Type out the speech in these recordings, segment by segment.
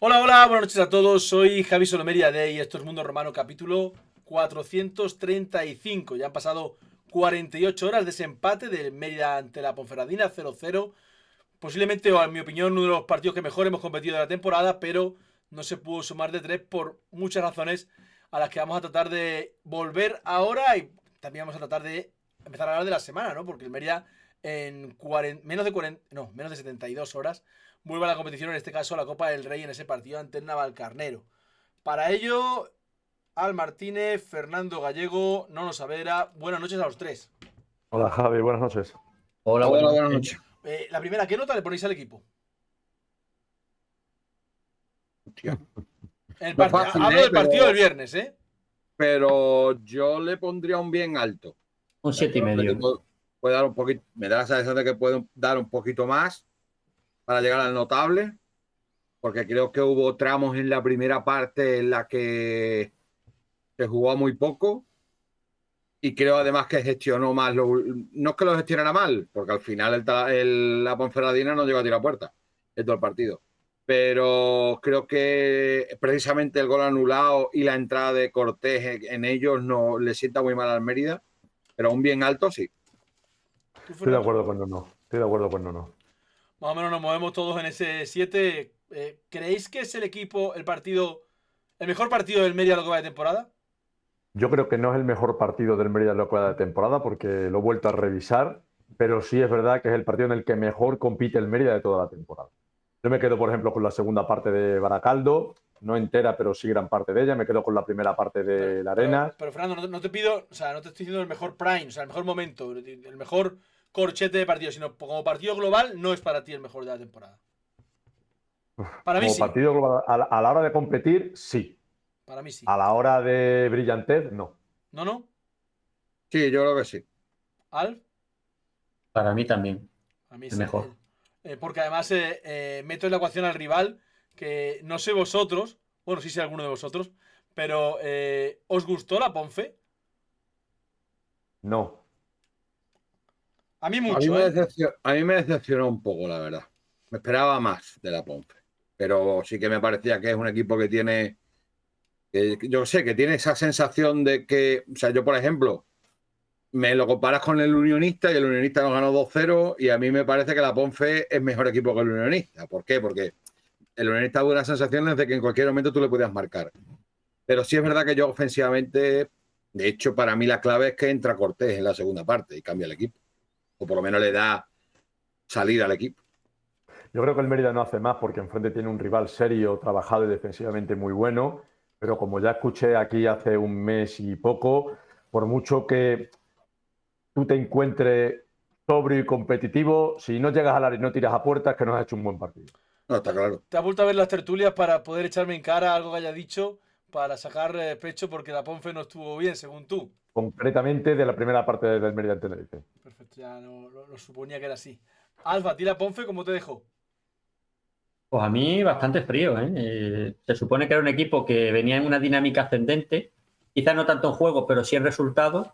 Hola, hola, buenas noches a todos. Soy Javi Solomeria y esto es Mundo Romano, capítulo 435. Ya han pasado 48 horas de ese empate del Mérida ante la Ponferradina 0-0. Posiblemente, o en mi opinión, uno de los partidos que mejor hemos competido de la temporada, pero no se pudo sumar de tres por muchas razones a las que vamos a tratar de volver ahora y también vamos a tratar de empezar a hablar de la semana, ¿no? Porque el Mérida en menos de 72 horas vuelve a la competición, en este caso a la Copa del Rey en ese partido ante el Navalcarnero. Para ello, Al Martínez, Fernando Gallego, Nono Saavedra, buenas noches a los tres. Hola Javi, buenas noches. Hola, Hola, buenas buenas noches. noches. La primera, ¿qué nota le ponéis al equipo? Hostia. No es fácil, Hablo del partido del pero, viernes, ¿eh? pero yo le pondría un bien alto. O Un sea, siete y creo que el medio. equipo puede dar un poquito, me da la sensación de que puede dar un poquito más para llegar al notable, porque creo que hubo tramos en la primera parte en la que se jugó muy poco y creo además que gestionó más. No es que lo gestionara mal, porque al final la Ponferradina no llegó a tirar puerta en todo el partido. Pero creo que precisamente el gol anulado y la entrada de Cortés en ellos no le sienta muy mal al Mérida, pero un bien alto sí. ¿Tú, Estoy de Fernando? acuerdo con Nono. Estoy de acuerdo con Nono. Más o menos nos movemos todos en ese 7. ¿Creéis que es el equipo, el mejor partido del Mérida a lo que va de temporada? Yo creo que no es el mejor partido del Mérida en lo que va de temporada porque lo he vuelto a revisar, pero sí es verdad que es el partido en el que mejor compite el Mérida de toda la temporada. Yo me quedo, por ejemplo, con la segunda parte de Baracaldo, no entera, pero sí gran parte de ella. Me quedo con la primera parte Pero, de la pero, Arenas. pero Fernando, no te pido, o sea, no te estoy diciendo el mejor prime, o sea, el mejor momento, el mejor corchete de partido, sino como partido global no es para ti el mejor de la temporada. Para mí Como sí, partido global, a la hora de competir, sí. para mí sí. A la hora de brillantez, no. ¿No, no? Sí, yo creo que sí. ¿Al? Para mí también, A mí el es mejor. porque además meto en la ecuación al rival, que no sé vosotros, bueno, sí sé alguno de vosotros, pero ¿os gustó la Ponfe? No. A mí A mí mucho, me ¿eh? decepcionó, a mí me decepcionó un poco, la verdad. Me esperaba más de la Ponce, pero sí que me parecía que es un equipo que tiene, que yo sé, que tiene esa sensación de que, o sea, yo por ejemplo, me lo comparas con el Unionista y el Unionista nos ganó 2-0 y a mí me parece que la Ponfe es mejor equipo que el Unionista. ¿Por qué? Porque el Unionista tuvo unas sensaciones de que en cualquier momento tú le podías marcar. Pero sí es verdad que yo ofensivamente, de hecho, para mí la clave es que entra Cortés en la segunda parte y cambia el equipo. O por lo menos le da salida al equipo. Yo creo que el Mérida no hace más porque enfrente tiene un rival serio, trabajado y defensivamente muy bueno, pero como ya escuché aquí hace un mes y poco, por mucho que tú te encuentres sobrio y competitivo, si no llegas al área y no tiras a puertas, que no has hecho un buen partido. No, Te, está claro. te has vuelto a ver las tertulias para poder echarme en cara algo que haya dicho, para sacar pecho porque la Ponfe no estuvo bien, según tú. Concretamente de la primera parte del Mérida en Tenerife. Perfecto, ya lo suponía que era así. Alfa, ¿a ti la Ponfe cómo te dejó? Pues a mí bastante frío, ¿eh? Se supone que era un equipo que venía en una dinámica ascendente, quizás no tanto en juego, pero sí en resultados,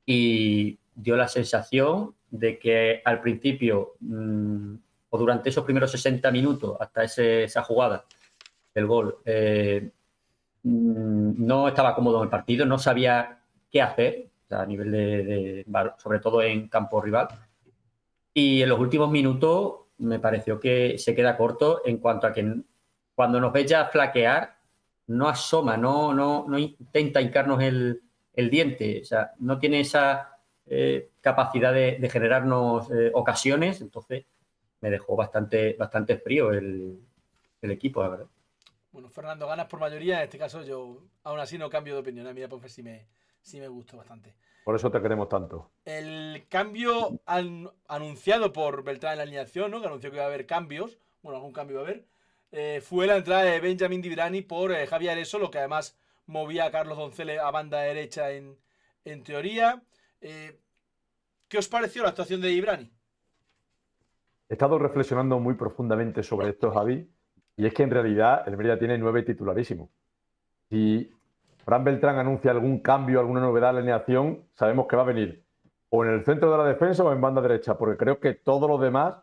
y dio la sensación de que al principio, o durante esos primeros 60 minutos, hasta esa jugada del gol, no estaba cómodo en el partido, no sabía qué hacer, o sea, a nivel sobre todo en campo rival. Y en los últimos minutos me pareció que se queda corto en cuanto a que cuando nos ve ya flaquear, no asoma, no intenta hincarnos el diente, o sea, no tiene esa capacidad de generarnos ocasiones, entonces me dejó bastante frío el equipo, la verdad. Bueno, Fernando, ganas por mayoría. En este caso, yo aún así no cambio de opinión. A mí la Ponfe sí me gustó bastante. Por eso te queremos tanto. El cambio anunciado por Beltrán en la alineación, ¿no? Que anunció que iba a haber cambios. Bueno, algún cambio iba a haber. Fue la entrada de Benjamin Dibrani por Javier Areso, lo que además movía a Carlos Doncel a banda derecha en teoría. Eh, ¿Qué os pareció la actuación de Dibrani? He estado reflexionando muy profundamente sobre esto, Javi, y es que en realidad el Mérida tiene 9 titularísimos. Si Fran Beltrán anuncia algún cambio, alguna novedad en la alineación, sabemos que va a venir o en el centro de la defensa o en banda derecha, porque creo que todo lo demás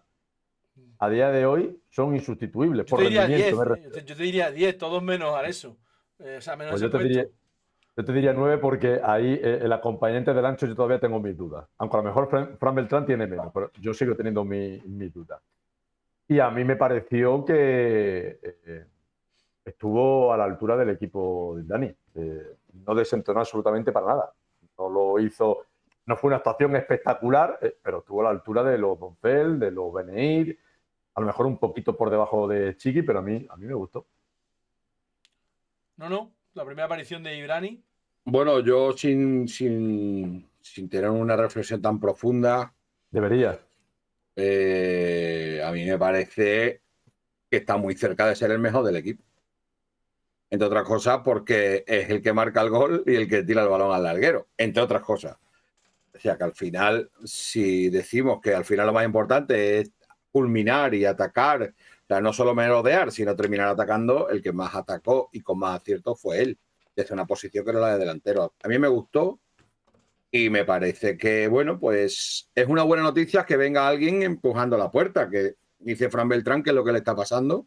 a día de hoy son insustituibles Yo por te diría rendimiento. 10, yo te diría 10, todos menos Areso. O sea, menos Pues ese puesto. yo te diría 9 porque ahí el acompañante del Ancho yo todavía tengo mis dudas. Aunque a lo mejor Fran Beltrán tiene menos, pero yo sigo teniendo mis dudas. Y a mí me pareció que estuvo a la altura del equipo de Dani. No desentonó absolutamente para nada. No lo hizo, no fue una actuación espectacular, pero estuvo a la altura de los Doncel, de los Beneir, a lo mejor un poquito por debajo de Chiqui, pero a mí me gustó. No, la primera aparición de Ibrani. Bueno, yo sin tener una reflexión tan profunda, Debería. a mí me parece que está muy cerca de ser el mejor del equipo. Entre otras cosas, porque es el que marca el gol y el que tira el balón al larguero, entre otras cosas. O sea que al final, si decimos que al final lo más importante es culminar y atacar, o sea, no solo merodear, sino terminar atacando, el que más atacó y con más acierto fue él, desde una posición que era la de delantero. A mí me gustó y me parece que, bueno, pues es una buena noticia que venga alguien empujando la puerta, que dice Fran Beltrán que es lo que le está pasando,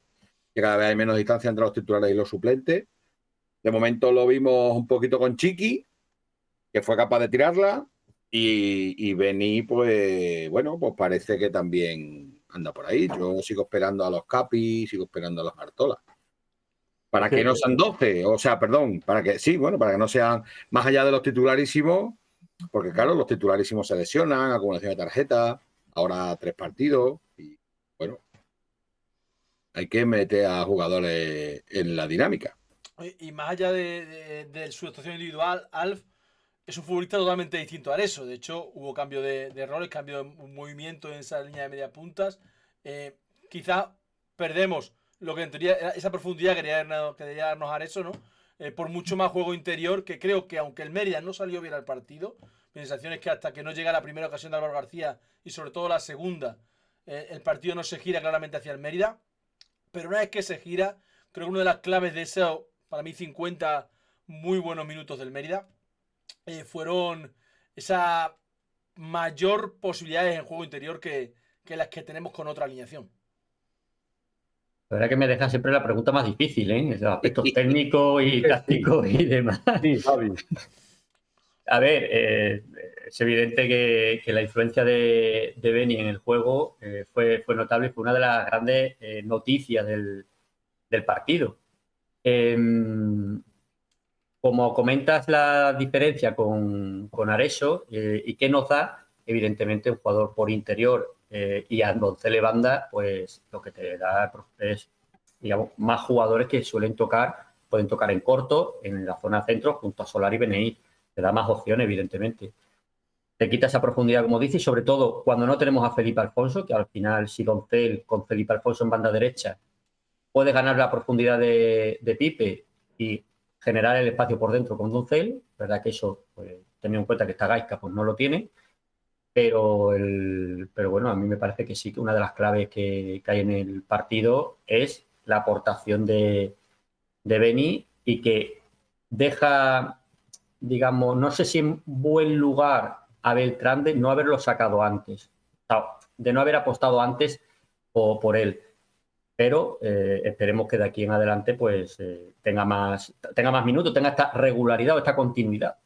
que cada vez hay menos distancia entre los titulares y los suplentes. De momento lo vimos un poquito con Chiqui, que fue capaz de tirarla, y Beni, pues bueno, pues parece que también anda por ahí. Yo sigo esperando a los Capi, sigo esperando a los Artola. Para que no sean 12, o sea, perdón, para que sí, bueno, para que no sean más allá de los titularísimos, porque claro, los titularísimos se lesionan, acumulación de tarjetas, ahora 3 partidos, y bueno, hay que meter a jugadores en la dinámica. Y más allá de su actuación individual, Alf es un futbolista totalmente distinto a Areso. De hecho, hubo cambio de roles, cambio de movimiento en esa línea de media puntas. Quizá perdemos lo que en teoría era esa profundidad que quería darnos Areso, ¿no? Por mucho más juego interior, que creo que aunque el Mérida no salió bien al partido, mi sensación es que hasta que no llega la primera ocasión de Álvaro García y sobre todo la segunda, el partido no se gira claramente hacia el Mérida. Pero una vez que se gira, creo que una de las claves de eso, para mí 50 muy buenos minutos del Mérida, fueron esa mayor posibilidades en juego interior que las que tenemos con otra alineación. La verdad que me deja siempre la pregunta más difícil, ¿eh? Los aspectos técnicos y tácticos y demás. Sí, Javi. A ver, es evidente que la influencia de Beni en el juego fue notable, fue una de las grandes noticias del partido. Como comentas la diferencia con Areso y qué nos da, evidentemente un jugador por interior y a Doncel banda, pues lo que te da es, digamos, más jugadores que pueden tocar en corto, en la zona centro, junto a Solar y Beneí. Te da más opciones, evidentemente. Te quita esa profundidad, como dices, y sobre todo cuando no tenemos a Felipe Alfonso, que al final, si Doncel con Felipe Alfonso en banda derecha puede ganar la profundidad de Pipe y generar el espacio por dentro con Doncel, verdad que eso, pues, teniendo en cuenta que está Gaizka, pues no lo tiene, pero bueno, a mí me parece que sí que una de las claves que hay en el partido es la aportación de Beni y que deja, digamos, no sé si en buen lugar a Beltrán de no haberlo sacado antes, de no haber apostado antes por él. Pero esperemos que de aquí en adelante pues tenga más minutos, tenga esta regularidad o esta continuidad.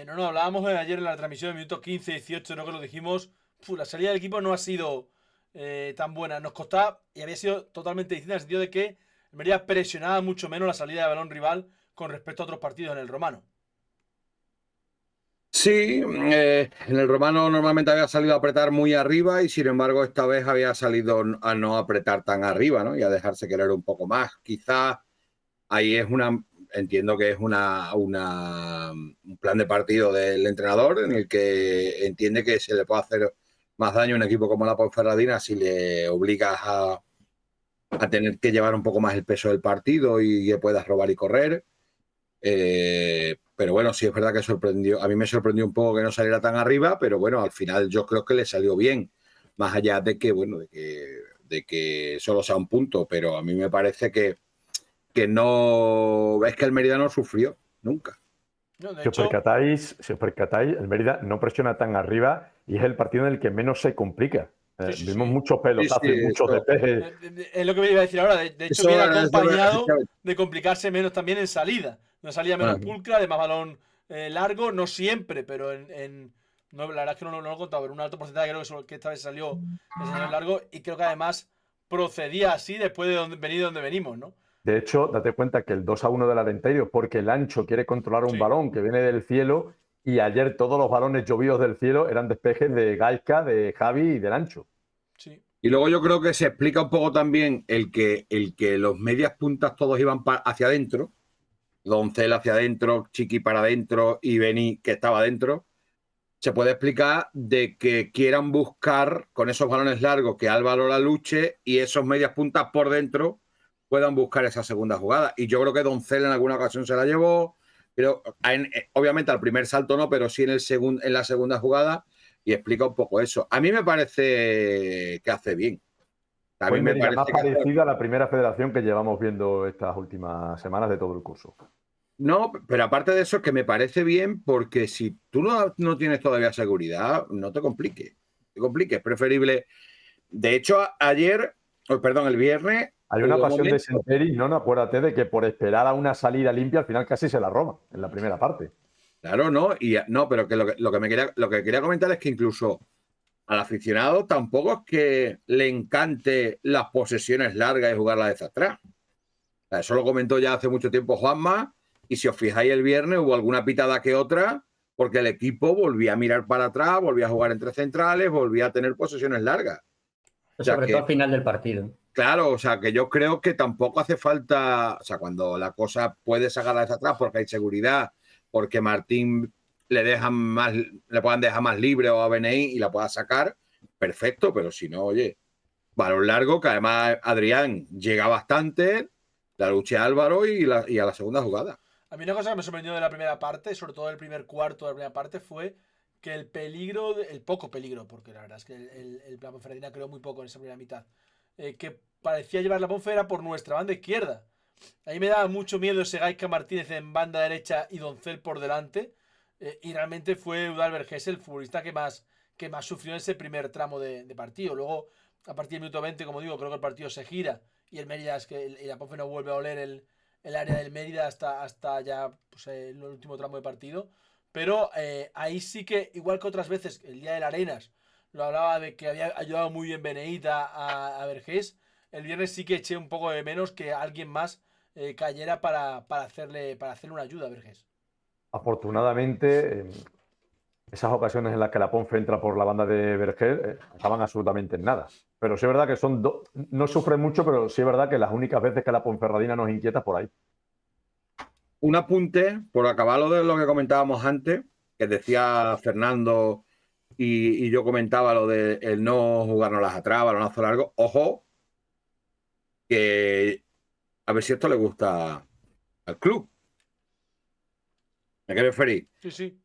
No, hablábamos ayer en la transmisión de minutos 15, 18, ¿no? Que lo dijimos. La salida del equipo no ha sido tan buena. Nos costaba y había sido totalmente distinta en el sentido de que el Mérida presionaba mucho menos la salida de balón rival con respecto a otros partidos en el Romano. Sí, en el Romano normalmente había salido a apretar muy arriba y sin embargo esta vez había salido a no apretar tan arriba, ¿no? Y a dejarse querer un poco más. Quizá ahí entiendo que es un plan de partido del entrenador en el que entiende que se le puede hacer más daño a un equipo como la Ponferradina si le obligas a tener que llevar un poco más el peso del partido y que puedas robar y correr. Pero bueno, sí es verdad que sorprendió. A mí me sorprendió un poco que no saliera tan arriba, pero bueno, al final yo creo que le salió bien, más allá de que, bueno, de que solo sea un punto, pero a mí me parece que no, es que el Mérida no sufrió nunca. No, Si os percatáis, el Mérida no presiona tan arriba y es el partido en el que menos se complica. Sí. Vimos muchos pelotazos Sí, sí, y muchos eso. despejes. Es lo que me iba a decir ahora. De hecho, Eso viene era- eso era- acompañado de complicarse menos también en salida. Una salida menos Ajá. pulcra, de más balón largo, no siempre, pero no, la verdad es que no lo he contado, pero un alto porcentaje creo que esta vez salió en largo y creo que además procedía así después de venir de donde venimos, ¿no? De hecho, date cuenta que el 2-1 del Arenteiro es porque el Ancho quiere controlar un Sí. balón que viene del cielo y ayer todos los balones llovidos del cielo eran despejes de Gaizka, de Javi y del Ancho. Sí. Y luego yo creo que se explica un poco también el que los medias puntas todos iban hacia adentro. Doncel hacia adentro, Chiqui para adentro y Beni que estaba adentro. Se puede explicar de que quieran buscar con esos balones largos que Álvaro la luche y esos medias puntas por dentro puedan buscar esa segunda jugada. Y yo creo que Doncel en alguna ocasión se la llevó. Pero obviamente al primer salto no, pero sí en la segunda jugada y explica un poco eso. A mí me parece que hace bien. A Fue mí el me Mérida más parece que parecida a la primera federación que llevamos viendo estas últimas semanas de todo el curso. no, pero aparte de eso, es que me parece bien porque si tú no tienes todavía seguridad, no te compliques. Te compliques. Es preferible. De hecho, el viernes, Hay una hubo ocasión de momentos. Senteri, no, acuérdate de que por esperar a una salida limpia al final casi se la roba en la primera parte. Claro, no. Y no, pero que lo que quería comentar es que incluso al aficionado tampoco es que le encante las posesiones largas y jugarlas desde atrás. O sea, eso lo comentó ya hace mucho tiempo Juanma. Y si os fijáis, el viernes hubo alguna pitada que otra, porque el equipo volvía a mirar para atrás, volvía a jugar entre centrales, volvía a tener posesiones largas. O sea Sobre todo al final del partido. claro, o sea, que yo creo que tampoco hace falta, o sea, cuando la cosa puede sacarla hacia atrás porque hay seguridad, porque Martín le puedan dejar más libre o a BNI y la pueda sacar, perfecto, pero si no, oye, balón largo, que además Adrián llega bastante, la lucha a Álvaro y a la segunda jugada. A mí una cosa que me sorprendió de la primera parte, sobre todo el primer cuarto de la primera parte, fue que el peligro, el poco peligro, porque la verdad es que la Ponferradina creó muy poco en esa primera mitad, que parecía llevar la Ponferradina por nuestra banda izquierda. A mí me daba mucho miedo ese Gaizka Martínez en banda derecha y Doncel por delante, y realmente fue Eudal Vergés el futbolista que más sufrió en ese primer tramo de partido. Luego, a partir del minuto 20, como digo, creo que el partido se gira y el Mérida y la Ponfe no vuelve a oler el área del Mérida hasta ya pues, el último tramo de partido. Pero ahí sí que, igual que otras veces, el día del Arenas, lo hablaba de que había ayudado muy bien Beneita a Vergés. El viernes sí que eché un poco de menos que alguien más cayera para hacerle una ayuda a Vergés. Afortunadamente, esas ocasiones en las que la Ponfe entra por la banda de Vergel acaban absolutamente en nada. Pero sí es verdad que no sufren mucho, pero sí es verdad que las únicas veces que la Ponferradina nos inquieta es por ahí. Un apunte, por acabarlo de lo que comentábamos antes, que decía Fernando y yo comentaba lo de el no jugarnos las atrás, balonazo largo. Ojo, que a ver si esto le gusta al club. ¿A qué me referí? Sí, sí.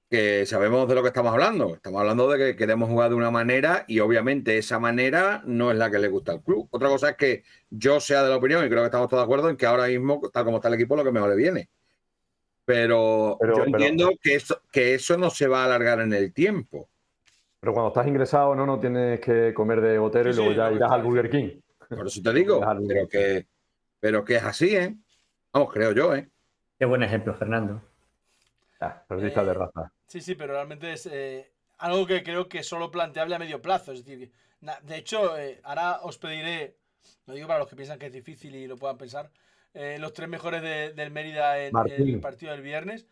Que sabemos de lo que estamos hablando. Estamos hablando de que queremos jugar de una manera y obviamente esa manera no es la que le gusta al club. Otra cosa es que yo sea de la opinión y creo que estamos todos de acuerdo en que ahora mismo, tal como está el equipo, lo que mejor le viene. Pero yo entiendo que eso no se va a alargar en el tiempo. Pero cuando estás ingresado, no tienes que comer de botero y luego ya irás al Burger King. Por eso te digo, pero que es así, ¿eh? Vamos, creo yo, ¿eh? Qué buen ejemplo, Fernando. Periodista de raza. Sí, pero realmente es algo que creo que es solo planteable a medio plazo. Es decir, de hecho, ahora os pediré, lo digo para los que piensan que es difícil y lo puedan pensar, los tres mejores del Mérida en el partido del viernes.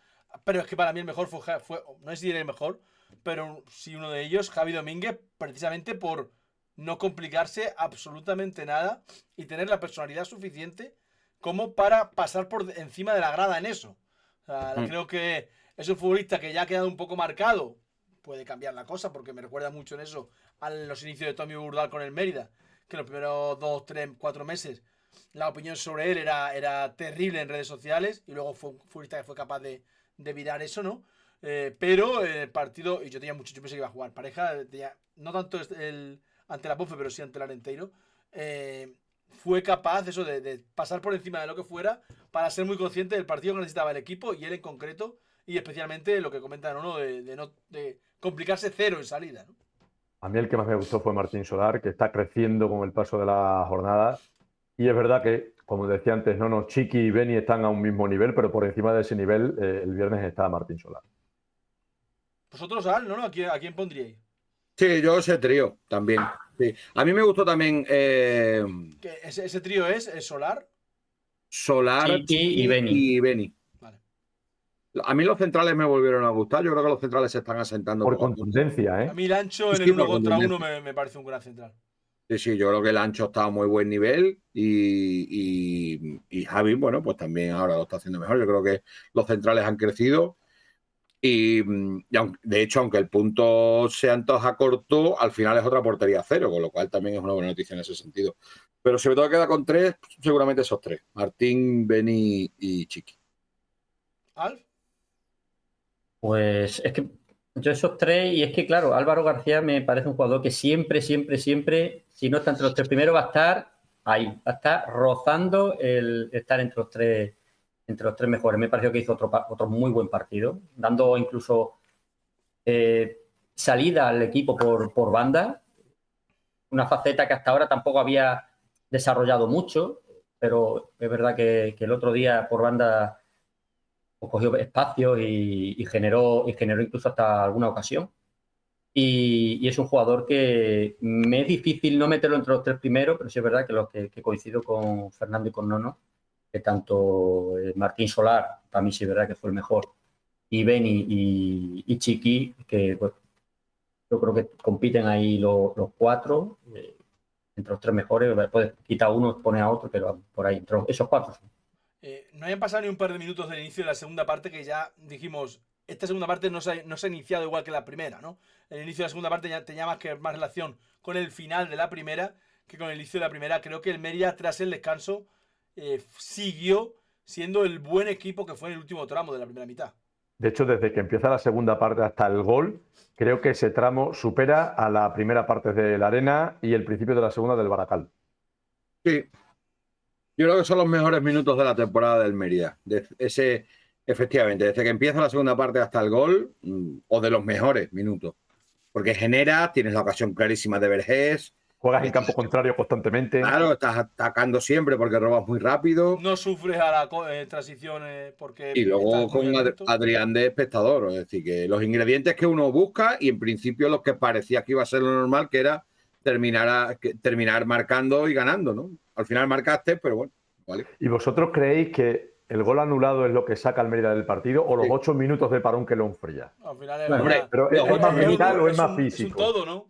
Pero es que para mí el mejor fue no es decir el mejor, pero sí uno de ellos, Javi Domínguez, precisamente por no complicarse absolutamente nada y tener la personalidad suficiente como para pasar por encima de la grada en eso. O sea, creo que es un futbolista que ya ha quedado un poco marcado. Puede cambiar la cosa porque me recuerda mucho en eso a los inicios de Tommy Burdal con el Mérida, que los primeros 2, 3, 4 meses la opinión sobre él era terrible en redes sociales y luego fue un futbolista que fue capaz de virar eso, ¿no? Pero el partido, y yo pensé que iba a jugar pareja, no tanto ante la Ponfe, pero sí ante el Arenteiro, fue capaz eso de pasar por encima de lo que fuera para ser muy consciente del partido que necesitaba el equipo y él en concreto, y especialmente lo que comentan, ¿no? De complicarse cero en salida, ¿no? A mí el que más me gustó fue Martín Solar, que está creciendo con el paso de la jornada. Y es verdad que, como decía antes, no, Chiqui y Beni están a un mismo nivel, pero por encima de ese nivel, el viernes está Martín Solar. Vosotros, Al, ¿no? ¿A quién pondríais? Sí, yo ese trío también. Sí. A mí me gustó también ¿Ese trío es Solar? Solar, Chiqui Chiqui y Beni. y Beni. Vale. A mí los centrales me volvieron a gustar. Yo creo que los centrales se están asentando Por poco a poco. contundencia, A ¿eh? mí Lancho Sí, en sí, el uno por contra uno contundencia. me parece un gran central. Sí, yo creo que el Ancho está a muy buen nivel y Javi, bueno, pues también ahora lo está haciendo mejor. Yo creo que los centrales han crecido de hecho, aunque el punto se antoja corto, al final es otra portería cero, con lo cual también es una buena noticia en ese sentido. Pero sobre todo queda con tres, seguramente esos tres: Martín, Beni y Chiqui. ¿Alf? Pues es que yo esos tres, y es que claro, Álvaro García me parece un jugador que siempre, si no está entre los tres primeros, va a estar ahí, va a estar rozando el estar entre los tres mejores. Me pareció que hizo otro muy buen partido, dando incluso salida al equipo por banda, una faceta que hasta ahora tampoco había desarrollado mucho, pero es verdad que el otro día por banda pues, cogió espacios y generó incluso hasta alguna ocasión. Y es un jugador que me es difícil no meterlo entre los tres primeros, pero sí es verdad que los que coincido con Fernando y con Nono, que tanto Martín Solar, para mí sí es verdad que fue el mejor, y Beni y Chiqui, que pues, yo creo que compiten ahí los cuatro, entre los tres mejores, puedes quitar uno, poner a otro, pero por ahí, entre esos cuatro. No hayan pasado ni un par de minutos del inicio de la segunda parte que ya dijimos, esta segunda parte no se ha iniciado igual que la primera, ¿no? El inicio de la segunda parte ya tenía más relación con el final de la primera que con el inicio de la primera. Creo que el Mérida, tras el descanso, siguió siendo el buen equipo que fue en el último tramo de la primera mitad. De hecho, desde que empieza la segunda parte hasta el gol, creo que ese tramo supera a la primera parte de la Arena y el principio de la segunda del Baracal. Sí, yo creo que son los mejores minutos de la temporada del Mérida. Efectivamente, desde que empieza la segunda parte hasta el gol, o de los mejores minutos. Porque tienes la ocasión clarísima de Vergés. Juegas en campo contrario constantemente. Claro, estás atacando siempre porque robas muy rápido. No sufres a la transición porque Y luego estás muy con atento. Adrián de espectador. Es decir, que los ingredientes que uno busca y en principio los que parecía que iba a ser lo normal, que era terminar marcando y ganando, ¿no? Al final marcaste, pero bueno, vale. ¿Y vosotros creéis que el gol anulado es lo que saca al Mérida del partido o los 8 minutos de parón que lo enfría? Al final es Hombre, pero ¿es más mental o es más físico? Es un todo, ¿no?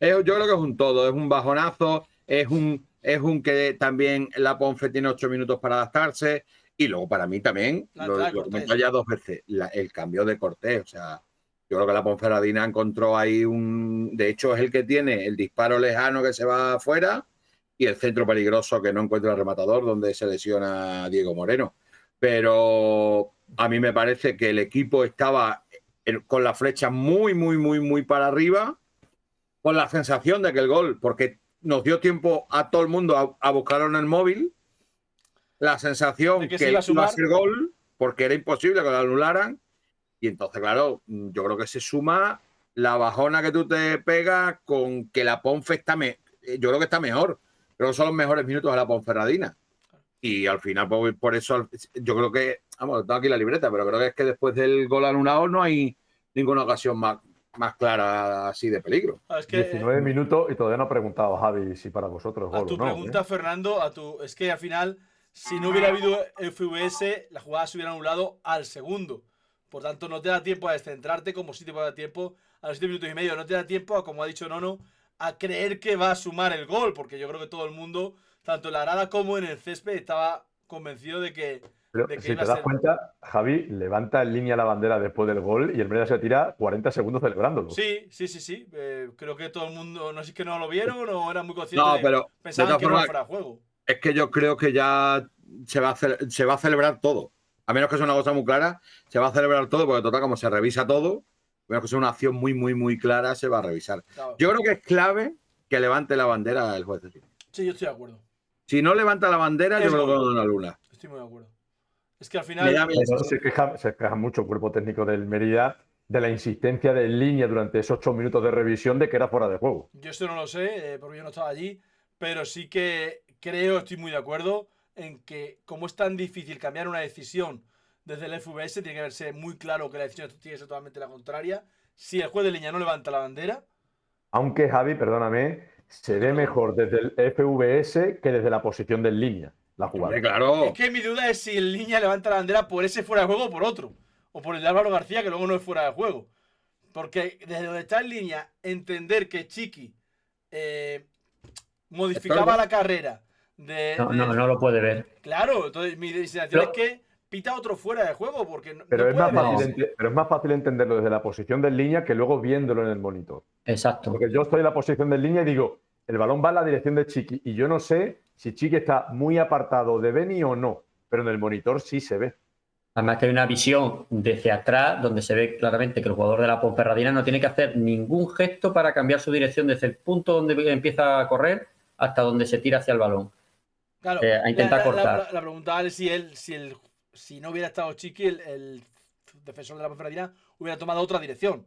Yo creo que es un todo, es un bajonazo, es un que también la Ponfe tiene 8 minutos para adaptarse. Y luego para mí también, lo comento ya 2 veces, el cambio de Cortés. O sea, yo creo que la Ponferradina encontró ahí de hecho es el que tiene el disparo lejano que se va afuera y el centro peligroso que no encuentra el rematador, donde se lesiona Diego Moreno. Pero a mí me parece que el equipo estaba con la flecha muy para arriba, con la sensación de que el gol, porque nos dio tiempo a todo el mundo a buscarlo en el móvil, la sensación de que que iba a ser gol, porque era imposible que lo anularan. Y entonces, claro, yo creo que se suma la bajona que tú te pegas con que la Ponfe yo creo que está mejor. Creo que son los mejores minutos de la Ponferradina. Y al final, por eso, yo creo que, vamos, tengo aquí la libreta, pero creo que es que después del gol anulado no hay ninguna ocasión más clara así de peligro. Es que, 19 minutos y todavía no ha preguntado Javi si para vosotros gol o no. A tu pregunta, Fernando, es que al final, si no hubiera habido FVS, la jugada se hubiera anulado al segundo. Por tanto, no te da tiempo a descentrarte como si te puede dar tiempo a los 7 minutos y medio. No te da tiempo a, como ha dicho Nono, a creer que va a sumar el gol. Porque yo creo que todo el mundo, tanto en la grada como en el césped, estaba convencido de que... Pero si te das cuenta, Javi levanta en línea la bandera después del gol y el Mérida se tira 40 segundos celebrándolo. Sí. Creo que todo el mundo, no sé si es que no lo vieron o eran muy conscientes. No, pero pensaban que no fuera juego. Es que yo creo que ya se va a celebrar todo. A menos que sea una cosa muy clara, se va a celebrar todo, porque total, como se revisa todo, a menos que sea una acción muy clara, se va a revisar. Claro. Yo creo que es clave que levante la bandera el juez de línea. Sí, yo estoy de acuerdo. Si no levanta la bandera, yo creo que no da una luna. Estoy muy de acuerdo. Es que al final... Se queja mucho el cuerpo técnico del Mérida de la insistencia de línea durante esos 8 minutos de revisión de que era fuera de juego. Yo esto no lo sé, porque yo no estaba allí, pero sí que creo, estoy muy de acuerdo en que como es tan difícil cambiar una decisión desde el FVS, tiene que verse muy claro que la decisión tiene que ser totalmente la contraria. Si el juez de línea no levanta la bandera... Aunque, Javi, perdóname, se ve mejor desde el FVS que desde la posición de línea, la jugada. Hombre, claro. Es que mi duda es si el línea levanta la bandera por ese fuera de juego o por otro. O por el de Álvaro García, que luego no es fuera de juego. Porque desde donde está en línea, entender que Chiqui modificaba la carrera No lo puede ver. Claro, entonces mi designación es que pita otro fuera de juego, porque Pero, no es más fácil entenderlo desde la posición de línea que luego viéndolo en el monitor. Exacto. Porque yo estoy en la posición de línea y digo, el balón va en la dirección de Chiqui y yo no sé si Chiqui está muy apartado de Beni o no, pero en el monitor sí se ve. Además que hay una visión desde atrás donde se ve claramente que el jugador de la Ponferradina no tiene que hacer ningún gesto para cambiar su dirección desde el punto donde empieza a correr hasta donde se tira hacia el balón. Claro, A intentar cortar. La pregunta es si no hubiera estado Chiqui, el defensor de la Ponferradina hubiera tomado otra dirección.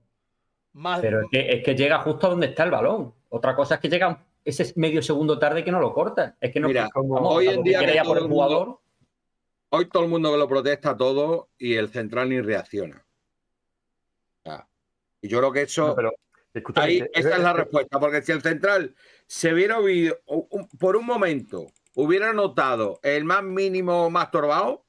Pero es que llega justo a donde está el balón. Otra cosa es que llega ese medio segundo tarde que no lo corta. Es que no. Mira, vamos, hoy en día que por el jugador. Hoy todo el mundo que lo protesta todo y el central ni reacciona. Y yo creo que eso... No, pero, esa es la respuesta, porque si el central se hubiera oído, por un momento, hubiera notado el más mínimo masturbado,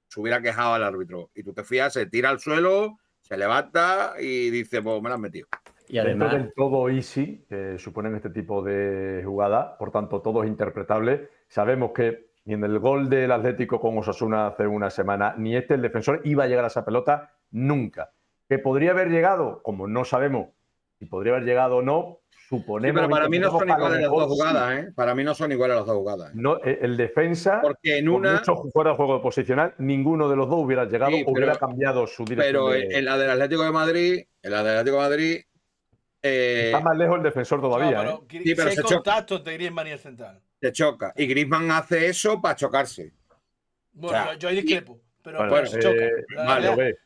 se hubiera quejado al árbitro. Y tú te fías, se tira al suelo, se levanta y dice, pues me lo has metido. Y además... Dentro del todo easy, que suponen este tipo de jugada, por tanto todo es interpretable. Sabemos que ni en el gol del Atlético con Osasuna hace una semana, ni el defensor iba a llegar a esa pelota nunca. ¿Que podría haber llegado? Como no sabemos si podría haber llegado o no, suponemos... Sí, pero para mí no son iguales las dos jugadas, ¿eh? Para mí no son iguales las dos jugadas. No, el defensa, porque en una... mucho fuera de juego posicional, ninguno de los dos hubiera llegado o hubiera cambiado su dirección. Pero en la del Atlético de Madrid... está más lejos el defensor todavía. No, pero se contacto entre Griezmann y el central. Se choca. Y Griezmann hace eso para chocarse. Bueno, o sea, yo ahí discrepo. Pero se chocan. Vale,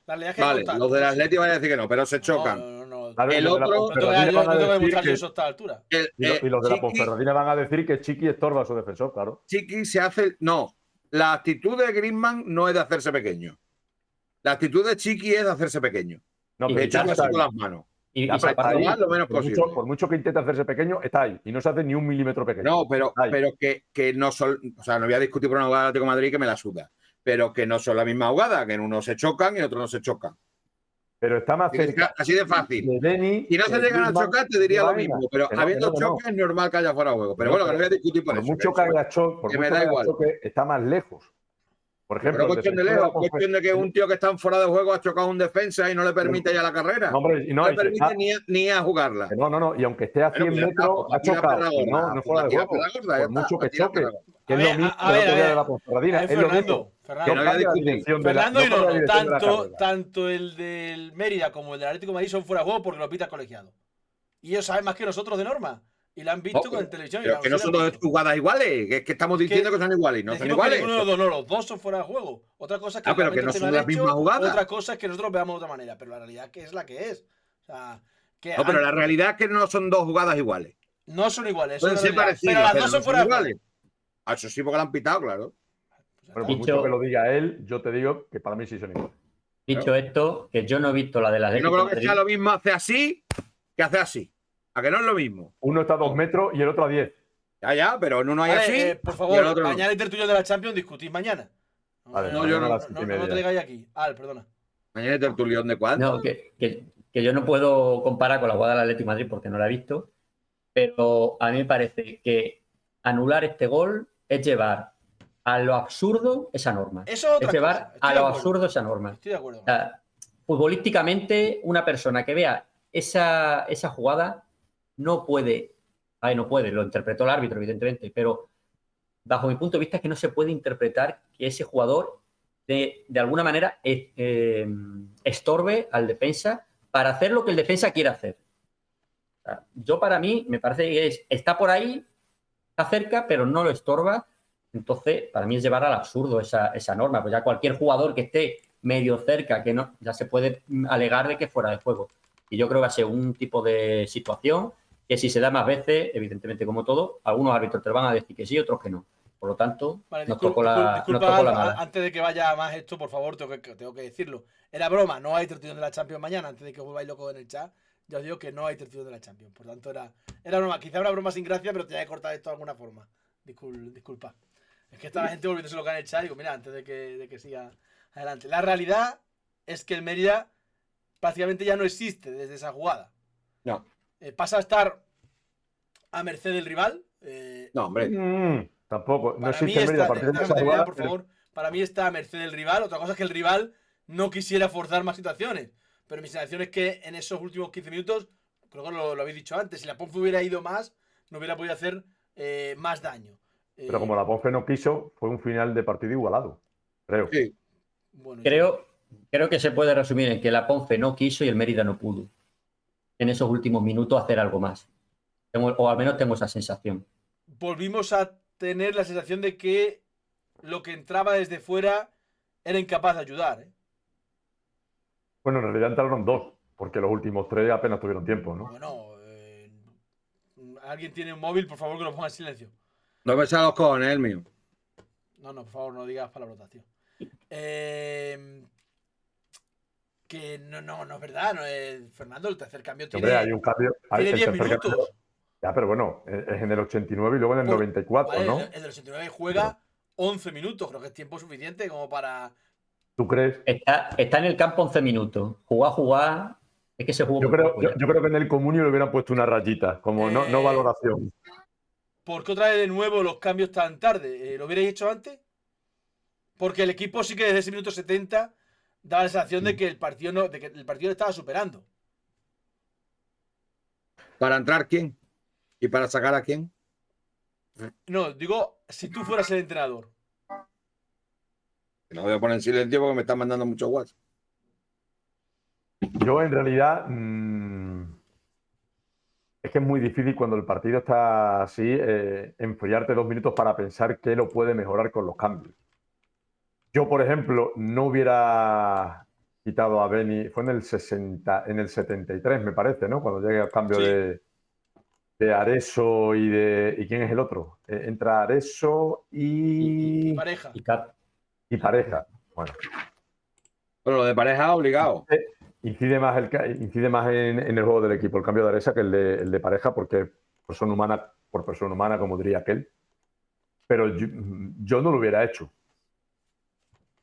los del Atlético van a decir que no, pero se chocan. Claro, el otro... No tengo que demostrar yo eso a esta altura. Y los de la Ponferradina van a decir que Chiqui estorba a su defensor, claro. Chiqui se hace... No, la actitud de Griezmann no es de hacerse pequeño. La actitud de Chiqui es de hacerse pequeño. No, de echarse con las manos. Y ahí, lo menos posible. Por mucho que intente hacerse pequeño, está ahí. Y no se hace ni un milímetro pequeño. No, pero que no son... O sea, no voy a discutir por una jugada de Atlético de Madrid que me la suda. Pero que no son la misma jugada, que en uno se chocan y en otro no se chocan. Pero está más cerca. Así de fácil. Si no se llegan a chocar, te diría lo mismo. Pero habiendo choque es normal que haya fuera de juego. Pero bueno, que no voy a discutir por eso. Mucho que haya choque, está más lejos. Por ejemplo, cuestión de lejos, cuestión de que un tío que está en fuera de juego ha chocado a un defensa y no le permite ya la carrera. No le permite ni a jugarla. No. Y aunque esté a 100 metros, ha chocado. No fuera de juego. Por mucho que choque. Que es lo mismo de la Ponferradina. Es lo mismo. Fernando y no, tanto el del Mérida como el del Atlético de Madrid son fuera de juego porque lo pita el colegiado. Y ellos saben más que nosotros de norma. Y la han visto con televisión. Pero que no son dos jugadas iguales. Que es que estamos diciendo que son iguales. Y no son iguales. Los dos son fuera de juego. Otra cosa es que, pero que no son las mismas jugadas. Otra cosa es que nosotros veamos de otra manera. Pero la realidad que es la que es. O sea, pero la realidad es que no son dos jugadas iguales. No son iguales. Pueden ser parecidas, pero las dos son fuera de juego. Eso sí, porque la han pitado, claro. Pero por mucho que lo diga él, yo te digo que para mí sí son iguales. Dicho esto, que yo no he visto la de las... Yo no creo que sea lo mismo hace así que hace así. ¿A que no es lo mismo? Uno está a 2 metros y el otro a 10. Ya, pero en uno hay así. Por favor, mañana el tertulio de la Champions discutís mañana. No, yo no te digáis aquí. Perdona. Mañana el tertulión de cuándo. No, que yo no puedo comparar con la jugada del Atlético de Madrid porque no la he visto, pero a mí me parece que anular este gol es llevar a lo absurdo esa norma. Eso es llevar a lo absurdo esa norma. Estoy de acuerdo. O sea, futbolísticamente, una persona que vea esa jugada no puede, lo interpretó el árbitro, evidentemente, pero bajo mi punto de vista es que no se puede interpretar que ese jugador de alguna manera estorbe al defensa para hacer lo que el defensa quiere hacer. O sea, para mí, me parece que está por ahí, está cerca, pero no lo estorba. Entonces, para mí es llevar al absurdo esa norma. Pues ya cualquier jugador que esté medio cerca, que no, ya se puede alegar de que es fuera de juego. Y yo creo que va a ser un tipo de situación que si se da más veces, evidentemente como todo, algunos árbitros te van a decir que sí, otros que no. Por lo tanto, Vale, nos tocó la disculpa, Alfa, mala. antes de que vaya más esto, por favor, tengo que decirlo. Era broma, no hay tertulión de la Champions mañana, antes de que os volváis locos en el chat. Ya os digo que no hay tertulión de la Champions. Por tanto, era broma. Quizá una broma sin gracia, pero tenía que cortar esto de alguna forma. Disculpa. Es que está la gente volviéndose loca en el chat y digo, mira, antes de que siga adelante. La realidad es que el Mérida prácticamente ya no existe desde esa jugada. No. Pasa a estar a merced del rival. No, hombre. Tampoco. No Para mí existe el Mérida a está, partir de déjame esa terminar, jugada. por favor. Para mí está a merced del rival. Otra cosa es que el rival no quisiera forzar más situaciones. Pero mi sensación es que en esos últimos 15 minutos, creo que lo habéis dicho antes, si la Ponce hubiera ido más, no hubiera podido hacer más daño. Pero como la Ponce no quiso, fue un final de partido igualado, creo. Sí. Bueno, Creo que se puede resumir en que la Ponce no quiso y el Mérida no pudo en esos últimos minutos hacer algo más. O al menos tengo esa sensación. volvimos a tener la sensación de que lo que entraba desde fuera era incapaz de ayudar. Bueno, en realidad entraron dos, porque los últimos tres apenas tuvieron tiempo, ¿no? Bueno, ¿alguien tiene un móvil? Por favor, que lo ponga en silencio. No me los cojones, el mío. No, por favor, no digas palabrotas, tío. Que no es verdad. Fernando, el tercer cambio tiene, Hombre, hay un cambio. tiene el 10 tercer minutos. cambio- Ya, pero bueno, es en el 89 y luego en el 94, Vale, ¿no? el del 89 juega 11 minutos. Creo que es tiempo suficiente como para. ¿Tú crees? Está en el campo 11 minutos. Jugar. Es que se jugó Yo muy creo, poco ya. yo creo que en el comunio le hubieran puesto una rayita, como no valoración. ¿Por qué otra vez de nuevo los cambios tan tarde? ¿Lo hubierais hecho antes? Porque el equipo sí que desde ese minuto 70 daba la sensación de que el partido no, de que el partido le estaba superando. ¿Para entrar quién? ¿Y para sacar a quién? No, digo, si tú fueras el entrenador. No voy a poner en silencio porque me están mandando muchos WhatsApp. Yo en realidad es que es muy difícil cuando el partido está así, enfriarte 2 minutos para pensar qué lo puede mejorar con los cambios. Yo, por ejemplo, no hubiera quitado a Beni, fue en el 73, me parece, ¿no? Cuando llegue al cambio Sí. de Areso y ¿quién es el otro? Entra Areso Y Pareja. y Pareja. Bueno. Pero lo de pareja obligado. Incide más en el juego del equipo el cambio de Aresa que el de Pareja, porque por persona humana, como diría aquel. Pero yo no lo hubiera hecho.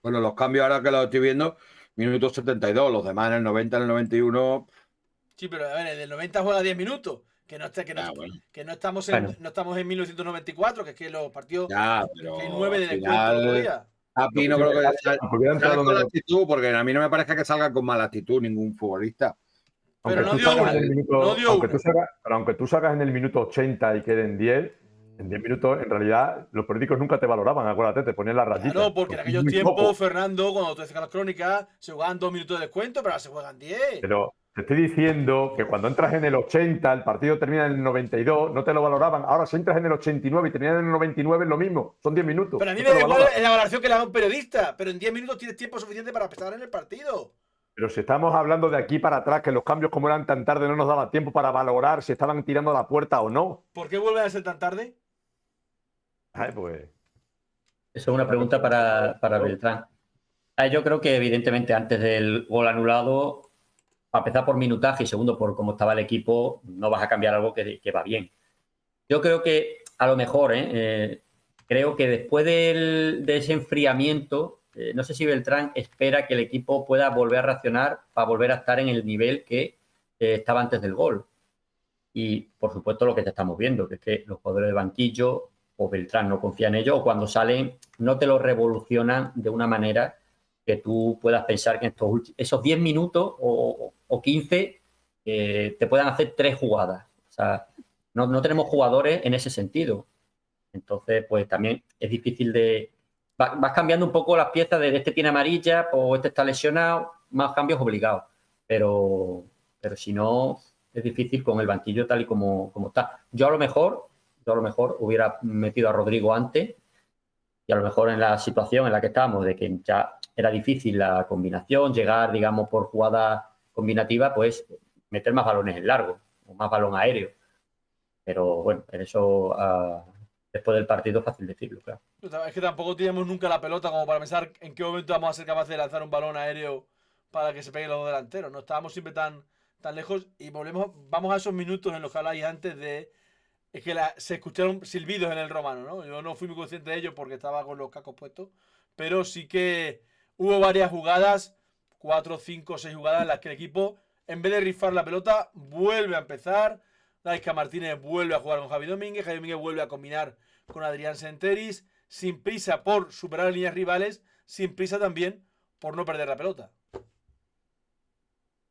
Bueno, los cambios ahora que los estoy viendo, minuto 72, los demás en el 90, en el 91. Sí, pero a ver, el del 90 juega 10 minutos. Que no estamos en 1994, que es que los partidos. Ya, pero que hay 9 de al descuento final, otro día. a mí no creo que Hubiera salga entrado con la actitud, porque a mí no me parece que salga con mala actitud ningún futbolista. Pero no tú dio salgas una. en el minuto- No dio aunque una. aunque tú salgas en el minuto 80 y queden 10, en 10 minutos, en realidad, los periódicos nunca te valoraban, acuérdate, te ponían la rayita. Claro, porque en aquellos Muy tiempos, poco. Fernando, cuando tú decías las crónicas, se jugaban 2 minutos de descuento, pero ahora se juegan 10. Pero te estoy diciendo que cuando entras en el 80, el partido termina en el 92, no te lo valoraban. Ahora, si entras en el 89 y terminas en el 99, es lo mismo. Son 10 minutos. Pero a mí no me te da lo igual valoran. la valoración que le da un periodista, pero en 10 minutos tienes tiempo suficiente para pensar en el partido. Pero si estamos hablando de aquí para atrás, que los cambios como eran tan tarde no nos daba tiempo para valorar si estaban tirando a la puerta o no. ¿Por qué vuelven a ser tan tarde? Ay, pues. Eso es una pregunta para Beltrán. Yo creo que evidentemente antes del gol anulado, a empezar por minutaje y segundo por cómo estaba el equipo, no vas a cambiar algo que va bien. Yo creo que a lo mejor, creo que después de ese enfriamiento, no sé si Beltrán espera que el equipo pueda volver a reaccionar para volver a estar en el nivel que estaba antes del gol. Y por supuesto lo que te estamos viendo, que es que los jugadores de banquillo o Beltrán no confía en ellos, o cuando salen no te lo revolucionan de una manera que tú puedas pensar que en esos 10 minutos o 15 te puedan hacer 3 jugadas. O sea, no tenemos jugadores en ese sentido. Entonces, pues también es difícil de... Vas cambiando un poco las piezas de este tiene amarilla o este está lesionado, más cambios obligados. Pero si no, es difícil con el banquillo tal y como está. Yo a lo mejor hubiera metido a Rodrigo antes y a lo mejor en la situación en la que estábamos, de que ya era difícil la combinación, llegar, digamos, por jugada combinativa, pues meter más balones en largo o más balón aéreo. Pero bueno, en eso después del partido es fácil decirlo, claro. Es que tampoco teníamos nunca la pelota como para pensar en qué momento vamos a ser capaces de lanzar un balón aéreo para que se peguen los dos delanteros. No estábamos siempre tan lejos y vamos a esos minutos en los que habláis antes de... Es que se escucharon silbidos en el Romano, ¿no? Yo no fui muy consciente de ello porque estaba con los cascos puestos, pero sí que hubo varias jugadas, 4, 5, 6 jugadas en las que el equipo, en vez de rifar la pelota, vuelve a empezar. Gaisca Martínez vuelve a jugar con Javi Domínguez vuelve a combinar con Adrián Senteris, sin prisa por superar líneas rivales, sin prisa también por no perder la pelota.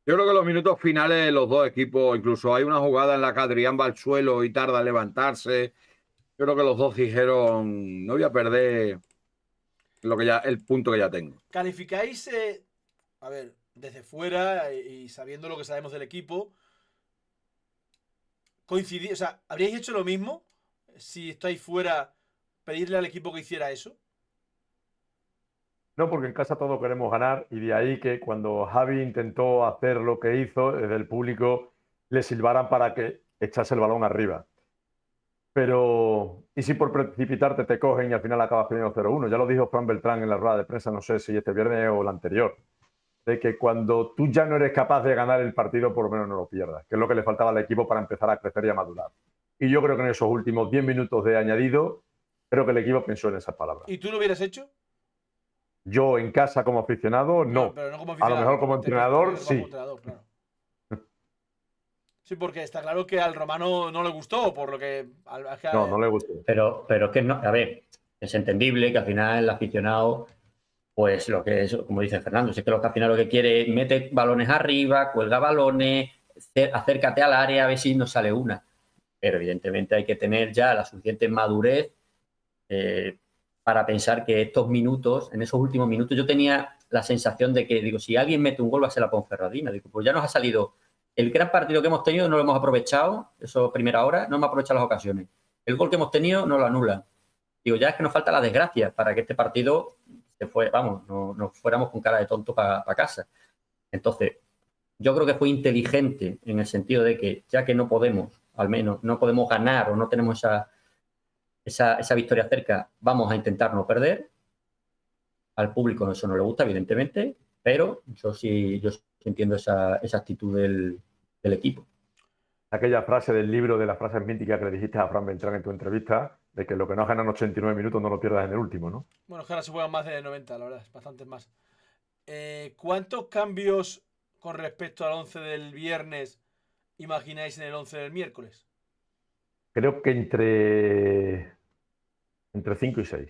Yo creo que los minutos finales de los dos equipos, incluso hay una jugada en la que Adrián va al suelo y tarda en levantarse. Yo creo que los dos dijeron, no voy a perder el punto que ya tengo. ¿Calificáis, a ver, desde fuera y sabiendo lo que sabemos del equipo, coincidí, o sea, ¿habríais hecho lo mismo si estáis fuera, pedirle al equipo que hiciera eso? No, porque en casa todos queremos ganar y de ahí que cuando Javi intentó hacer lo que hizo, desde el público le silbaran para que echase el balón arriba. Pero, ¿y si por precipitarte te cogen y al final acabas perdiendo 0-1? Ya lo dijo Fran Beltrán en la rueda de prensa, no sé si este viernes o el anterior, de que cuando tú ya no eres capaz de ganar el partido, por lo menos no lo pierdas, que es lo que le faltaba al equipo para empezar a crecer y a madurar. Y yo creo que en esos últimos 10 minutos de añadido, creo que el equipo pensó en esas palabras. ¿Y tú lo hubieras hecho? Yo en casa como aficionado, no. Pero no como aficionado. A lo mejor como entrenador, sí. Como entrenador, claro. Sí, porque está claro que al Romano no le gustó, por lo que... No le gustó. Pero es que no, a ver, es entendible que al final el aficionado, pues lo que es, como dice Fernando, es que al final lo que quiere es mete balones arriba, cuelga balones, acércate al área a ver si nos sale una. Pero evidentemente hay que tener ya la suficiente madurez para pensar que estos minutos, en esos últimos minutos, yo tenía la sensación de que, digo, si alguien mete un gol va a ser la Ponferradina. Digo, pues ya nos ha salido el gran partido que hemos tenido, no lo hemos aprovechado, eso primera hora, no hemos aprovechado las ocasiones. El gol que hemos tenido no lo anulan. Digo, ya es que nos falta la desgracia para que este partido no fuéramos con cara de tonto para casa. Entonces, yo creo que fue inteligente en el sentido de que ya que no podemos, al menos, no podemos ganar o no tenemos esa victoria cerca, vamos a intentar no perder. Al público eso no le gusta, evidentemente, pero yo sí entiendo esa actitud del equipo. Aquella frase del libro de las frases míticas que le dijiste a Fran Beltrán en tu entrevista, de que lo que no has ganado en 89 minutos no lo pierdas en el último, ¿no? Bueno, es que ahora se juegan más de 90, la verdad, bastantes más. ¿Cuántos cambios con respecto al 11 del viernes imagináis en el 11 del miércoles? Creo que entre 5 y 6.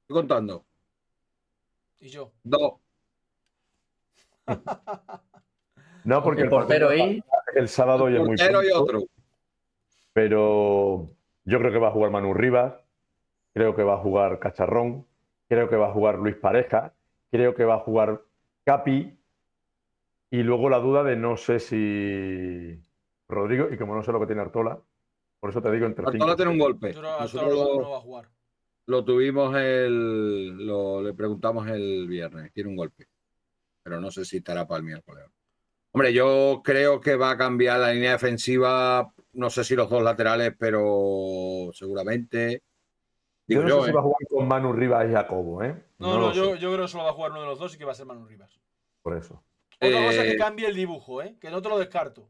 Estoy contando. ¿Y yo? 2. No, porque el portero ahí. El sábado y es muy portero y pronto, otro. pero yo creo que va a jugar Manu Rivas, creo que va a jugar Cacharrón, creo que va a jugar Luis Pareja, creo que va a jugar Capi y luego la duda de no sé si Rodrigo, y como no sé lo que tiene Artola, por eso te digo entre 5. Artola tiene un golpe. Yo creo que Nosotros no va a jugar. Lo tuvimos le preguntamos el viernes, tiene un golpe, pero no sé si estará para el miércoles. Hombre, yo creo que va a cambiar la línea defensiva, no sé si los dos laterales, pero seguramente. Yo no sé si va a jugar con Manu Rivas y Jacobo, ¿eh? No, yo creo que solo va a jugar uno de los dos y que va a ser Manu Rivas. Por eso. Otra cosa es que cambie el dibujo, que no te lo descarto.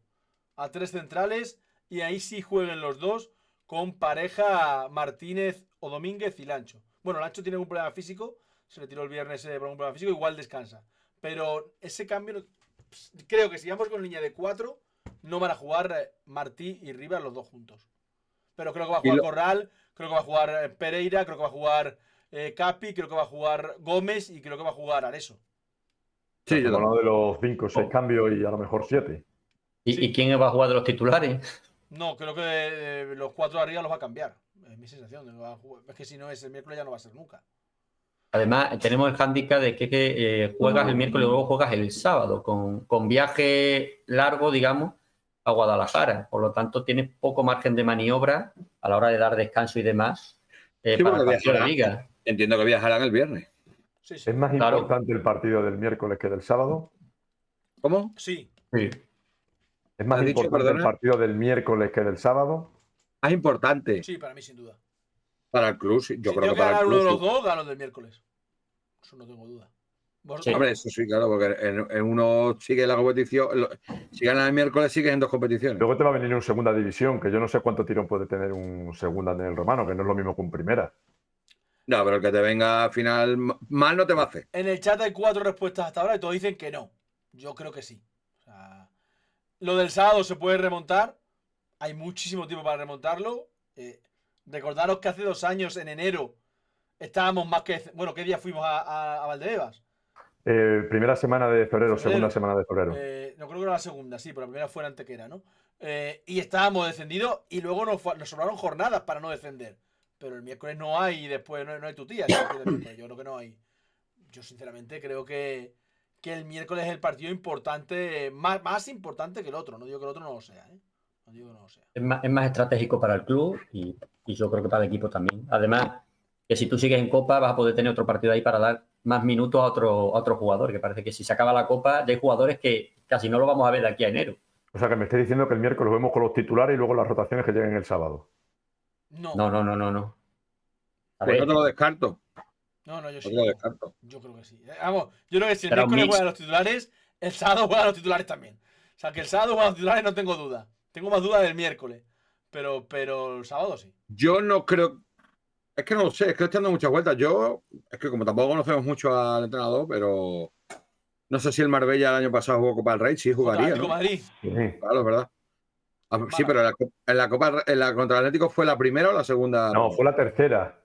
A 3 centrales y ahí sí jueguen los dos con Pareja, Martínez o Domínguez y Lancho. Bueno, Lancho tiene un problema físico, se le tiró el viernes por un problema físico, igual descansa. Pero ese cambio, creo que si vamos con línea de 4, no van a jugar Martí y Rivas los dos juntos. Pero creo que va a jugar Corral, creo que va a jugar Pereira, creo que va a jugar Capi, creo que va a jugar Gómez y creo que va a jugar Areso. Sí, yo hablando de los 5 o 6 cambios y a lo mejor 7. ¿Y quién va a jugar de los titulares? No, creo que los 4 de arriba los va a cambiar. Es mi sensación. Es que si no es el miércoles ya no va a ser nunca. Además, tenemos el hándicap de que juegas el miércoles y luego juegas el sábado, con viaje largo, digamos, a Guadalajara. Por lo tanto, tienes poco margen de maniobra a la hora de dar descanso y demás para la liga. Entiendo que viajarán el viernes. Sí, sí. ¿Es más Claro. importante el partido del miércoles que del sábado? ¿Cómo? Sí. Sí. ¿Es más ¿Has dicho, importante el perdona? partido del miércoles que del sábado? Es importante Sí, para mí sin duda. para el club. Sí. Yo Si creo tengo que que para el ganar uno club. de los Sí. dos, gano el del miércoles. Eso no tengo duda. ¿Vosotros? Hombre, eso sí, claro, porque en uno sigue la competición. Si ganas el miércoles, sigues en dos competiciones. Luego te va a venir un segunda división, que yo no sé cuánto tirón puede tener un segunda en el romano, que no es lo mismo que un primera. No, pero el que te venga al final mal no te va a hacer. En el chat hay 4 respuestas hasta ahora y todos dicen que no. Yo creo que sí. O sea, lo del sábado se puede remontar. Hay muchísimo tiempo para remontarlo. Recordaros que hace 2 años, en enero, estábamos más que... Bueno, ¿qué día fuimos a Valdebebas? Primera semana de febrero, segunda semana de febrero. No creo que era la segunda, sí, pero la primera fue en Antequera, ¿no? Y estábamos descendidos y luego nos sobraron jornadas para no descender. Pero el miércoles no hay y después no hay tu tía. Yo creo que no hay. Yo sinceramente creo que el miércoles es el partido importante, más importante que el otro. No digo que el otro no lo sea, ¿eh? No digo que no lo sea. Es más estratégico para el club y yo creo que para el equipo también. Además, que si tú sigues en Copa vas a poder tener otro partido ahí para dar más minutos a otro jugador, que parece que si se acaba la Copa ya hay jugadores que casi no lo vamos a ver de aquí a enero. O sea que me esté diciendo que el miércoles vemos con los titulares y luego las rotaciones que lleguen el sábado. No. No. A Pues ver, no te lo descarto. No, yo No sí. te lo descarto. Yo creo que sí. Vamos, yo creo que si el Será un miércoles mix. juegan los titulares, el sábado juegan los titulares también. O sea, que el sábado juegan los titulares no tengo duda. Tengo más dudas del miércoles. Pero el sábado sí. Yo no creo. Es que no lo sé, es que estoy dando muchas vueltas. Es que como tampoco conocemos mucho al entrenador, pero no sé si el Marbella el año pasado jugó Copa del Rey, sí Contra jugaría, Atlético ¿no? Madrid. Sí. Claro, es verdad. Sí, pero en la Copa contra el Atlético fue la primera o la segunda. No, fue la tercera.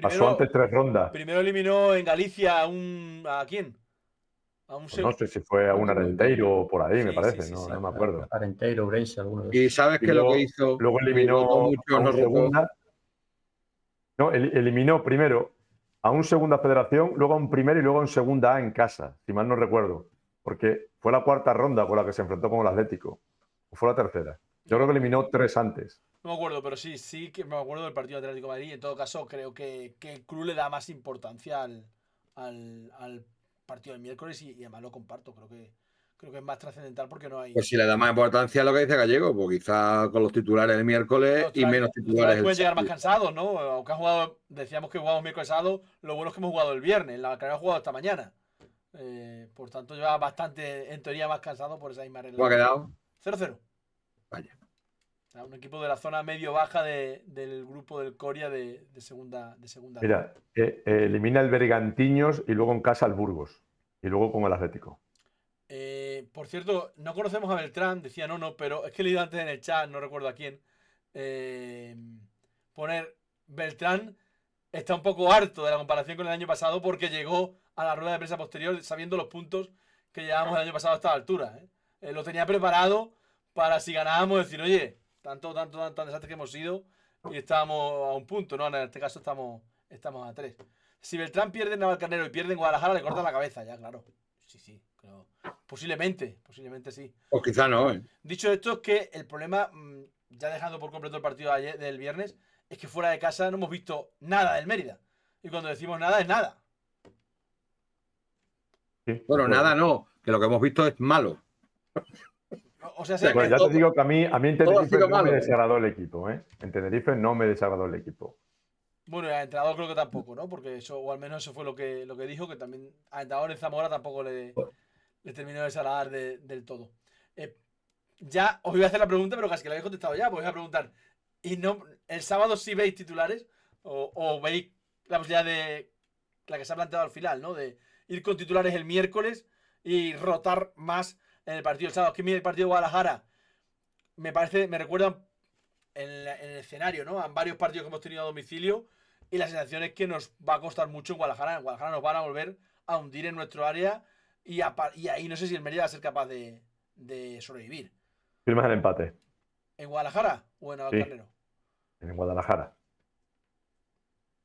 Pasó antes 3 rondas. Primero eliminó en Galicia ¿a quién? A un Pues no sé si fue a un Arenteiro o por ahí, me parece, sí, no, sí. no me acuerdo. Arenteiro, Urense, alguno de Y esos. sabes Y que lo luego, que hizo. luego que eliminó votó mucho, a un no rotó. segunda. No, eliminó primero a un segunda federación, luego a un primera y luego a un segunda A en casa, si mal no recuerdo. Porque fue la cuarta ronda con la que se enfrentó con el Atlético. ¿O fue la tercera? Yo creo que eliminó 3 antes. No me acuerdo, pero sí que me acuerdo del partido de Atlético de Madrid. En todo caso, creo que el club le da más importancia al partido del miércoles y además lo comparto. Creo que es más trascendental porque no hay. Pues si le da más importancia a lo que dice Gallego, pues quizá con los titulares el miércoles y menos Los titulares el pueden llegar más sábado. cansados, ¿no? Aunque han jugado, decíamos que jugamos miércoles sábado, lo bueno es que hemos jugado el viernes, la que han jugado esta mañana. Por tanto, lleva bastante, en teoría, más cansado por esa misma regla. ¿Cómo ha quedado? 0-0. Vaya. O sea, un equipo de la zona medio-baja del grupo del Coria de segunda. Mira, elimina el Bergantiños y luego en casa el Burgos. Y luego con el Atlético. Por cierto, no conocemos a Beltrán, decía no, pero es que he leído antes en el chat, no recuerdo a quién, poner Beltrán está un poco harto de la comparación con el año pasado porque llegó a la rueda de prensa posterior sabiendo los puntos que llevábamos el año pasado a esta altura. Lo tenía preparado para si ganábamos decir, oye, tan desastre que hemos sido y estábamos a un punto, ¿no? En este caso estamos a 3. Si Beltrán pierde en Navalcarnero y pierde en Guadalajara, le cortan la cabeza, ya, claro. Sí, creo. Posiblemente sí. Pues quizá no, ¿eh? Dicho esto, es que el problema, ya dejando por completo el partido del viernes, es que fuera de casa no hemos visto nada del Mérida. Y cuando decimos nada, es nada. Sí, Bueno, nada no, que lo que hemos visto es malo. O sea, Pues ya te digo que a mí en todo ha Tenerife sido no malo. me desagradó el equipo. En Tenerife no me desagradó el equipo. Bueno, y al entrenador creo que tampoco, ¿no? Porque eso, o al menos eso fue lo que dijo, que también al entrenador en Zamora tampoco le terminó de desagradar del todo. Ya os iba a hacer la pregunta, pero casi que la habéis contestado ya, pues os voy a preguntar. ¿Y no, el sábado sí veis titulares? ¿O veis la posibilidad de la que se ha planteado al final, ¿no? De ir con titulares el miércoles y rotar más en el partido del sábado? Es que mira, el partido de Guadalajara me recuerda en el escenario, ¿no? A varios partidos que hemos tenido a domicilio y la sensación es que nos va a costar mucho en Guadalajara. En Guadalajara nos van a volver a hundir en nuestro área y ahí no sé si el Mérida va a ser capaz de sobrevivir. Firmas el empate. ¿En Guadalajara o en Navalcarnero? Sí, en Guadalajara.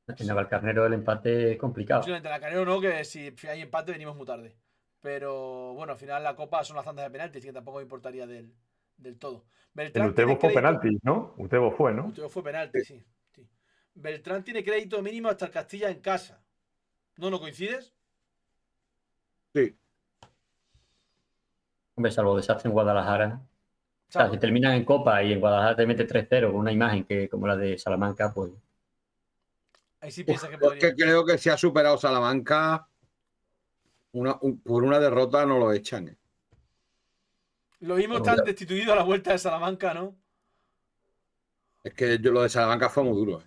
En Navalcarnero el empate es complicado. Posiblemente en Navalcarnero no, que si hay empate venimos muy tarde. Pero bueno, al final la Copa son las tandas de penaltis, que tampoco me importaría del todo. El Utebo fue penalti, ¿no? Utebo fue, ¿no? Utebo fue penalti, sí. Beltrán tiene crédito mínimo hasta el Castilla en casa. ¿No coincides? Sí. Hombre, salvo desastre en Guadalajara. O sea, Salvo. si terminan en Copa y en Guadalajara te mete 3-0 con una imagen que como la de Salamanca, pues Ahí sí piensas que Yo es podría. que creo que si ha superado Salamanca, por una derrota no lo echan. Lo mismo Bueno, están ya. destituidos a la vuelta de Salamanca, ¿no? Es que lo de Salamanca fue muy duro.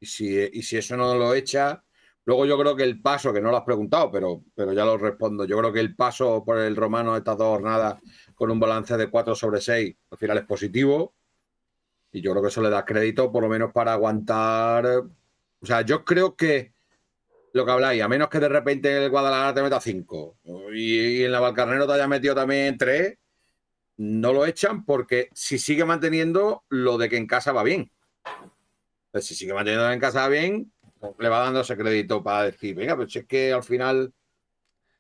Y si eso no lo echa, luego yo creo que el paso, que no lo has preguntado, pero ya lo respondo, yo creo que el paso por el Romano de estas 2 jornadas con un balance de 4/6 al final es positivo. Y yo creo que eso le da crédito por lo menos para aguantar. O sea, yo creo que lo que habláis, a menos que de repente el Guadalajara te meta 5 y en la Valcarnero te haya metido también 3, no lo echan porque si sigue manteniendo lo de que en casa va bien. Pues si sigue manteniendo en casa bien, le va dando ese crédito para decir, venga, pues si es que al final,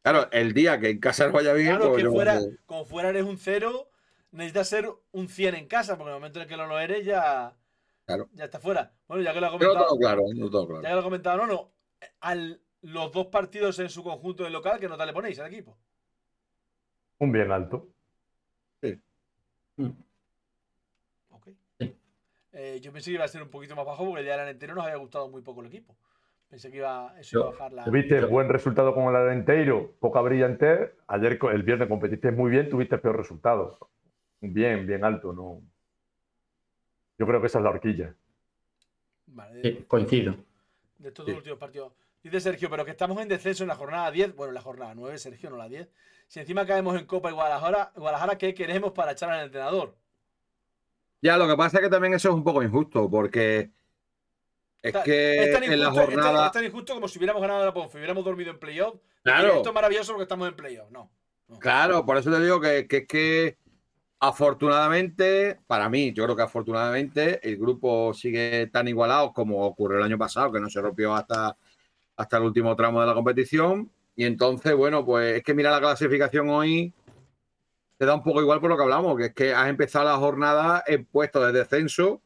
claro, el día que en casa no vaya bien, Claro, pues que yo. fuera, como fuera eres un 0, necesitas ser un 100 en casa, porque en el momento en el que no lo eres ya, Claro. ya está fuera. Bueno, ya que lo ha Yo no tengo comentado, claro, no tengo ya claro. que lo ha comentado, no, los 2 partidos en su conjunto de local, ¿qué nota le ponéis al equipo? Un bien alto. Sí. Ok. Sí. Yo pensé que iba a ser un poquito más bajo porque el día del Arenteiro nos había gustado muy poco el equipo. Pensé que eso iba a bajar la. Tuviste buen resultado con el Arenteiro, poca brillantez. Ayer, el viernes, competiste muy bien, tuviste peor resultado. Bien alto, ¿no? Yo creo que esa es la horquilla. Vale, Sí, coincido. de estos 2 Sí. últimos partidos. Dice Sergio, pero que estamos en descenso en la jornada 10. Bueno, en la jornada 9, Sergio, no la 10. Si encima caemos en Copa y Guadalajara, ¿qué queremos para echar al entrenador? Ya, lo que pasa es que también eso es un poco injusto, porque es Es que tan en la injusto, jornada. es tan injusto como si hubiéramos ganado la Ponfe y hubiéramos dormido en playoff. Decir, esto Claro, es maravilloso porque estamos en playoff. No. claro, por eso te digo que afortunadamente, para mí, yo creo que afortunadamente el grupo sigue tan igualado como ocurrió el año pasado, que no se rompió hasta el último tramo de la competición. Y entonces, bueno, pues es que mira la clasificación hoy, te da un poco igual por lo que hablamos, que es que has empezado la jornada en puestos de descenso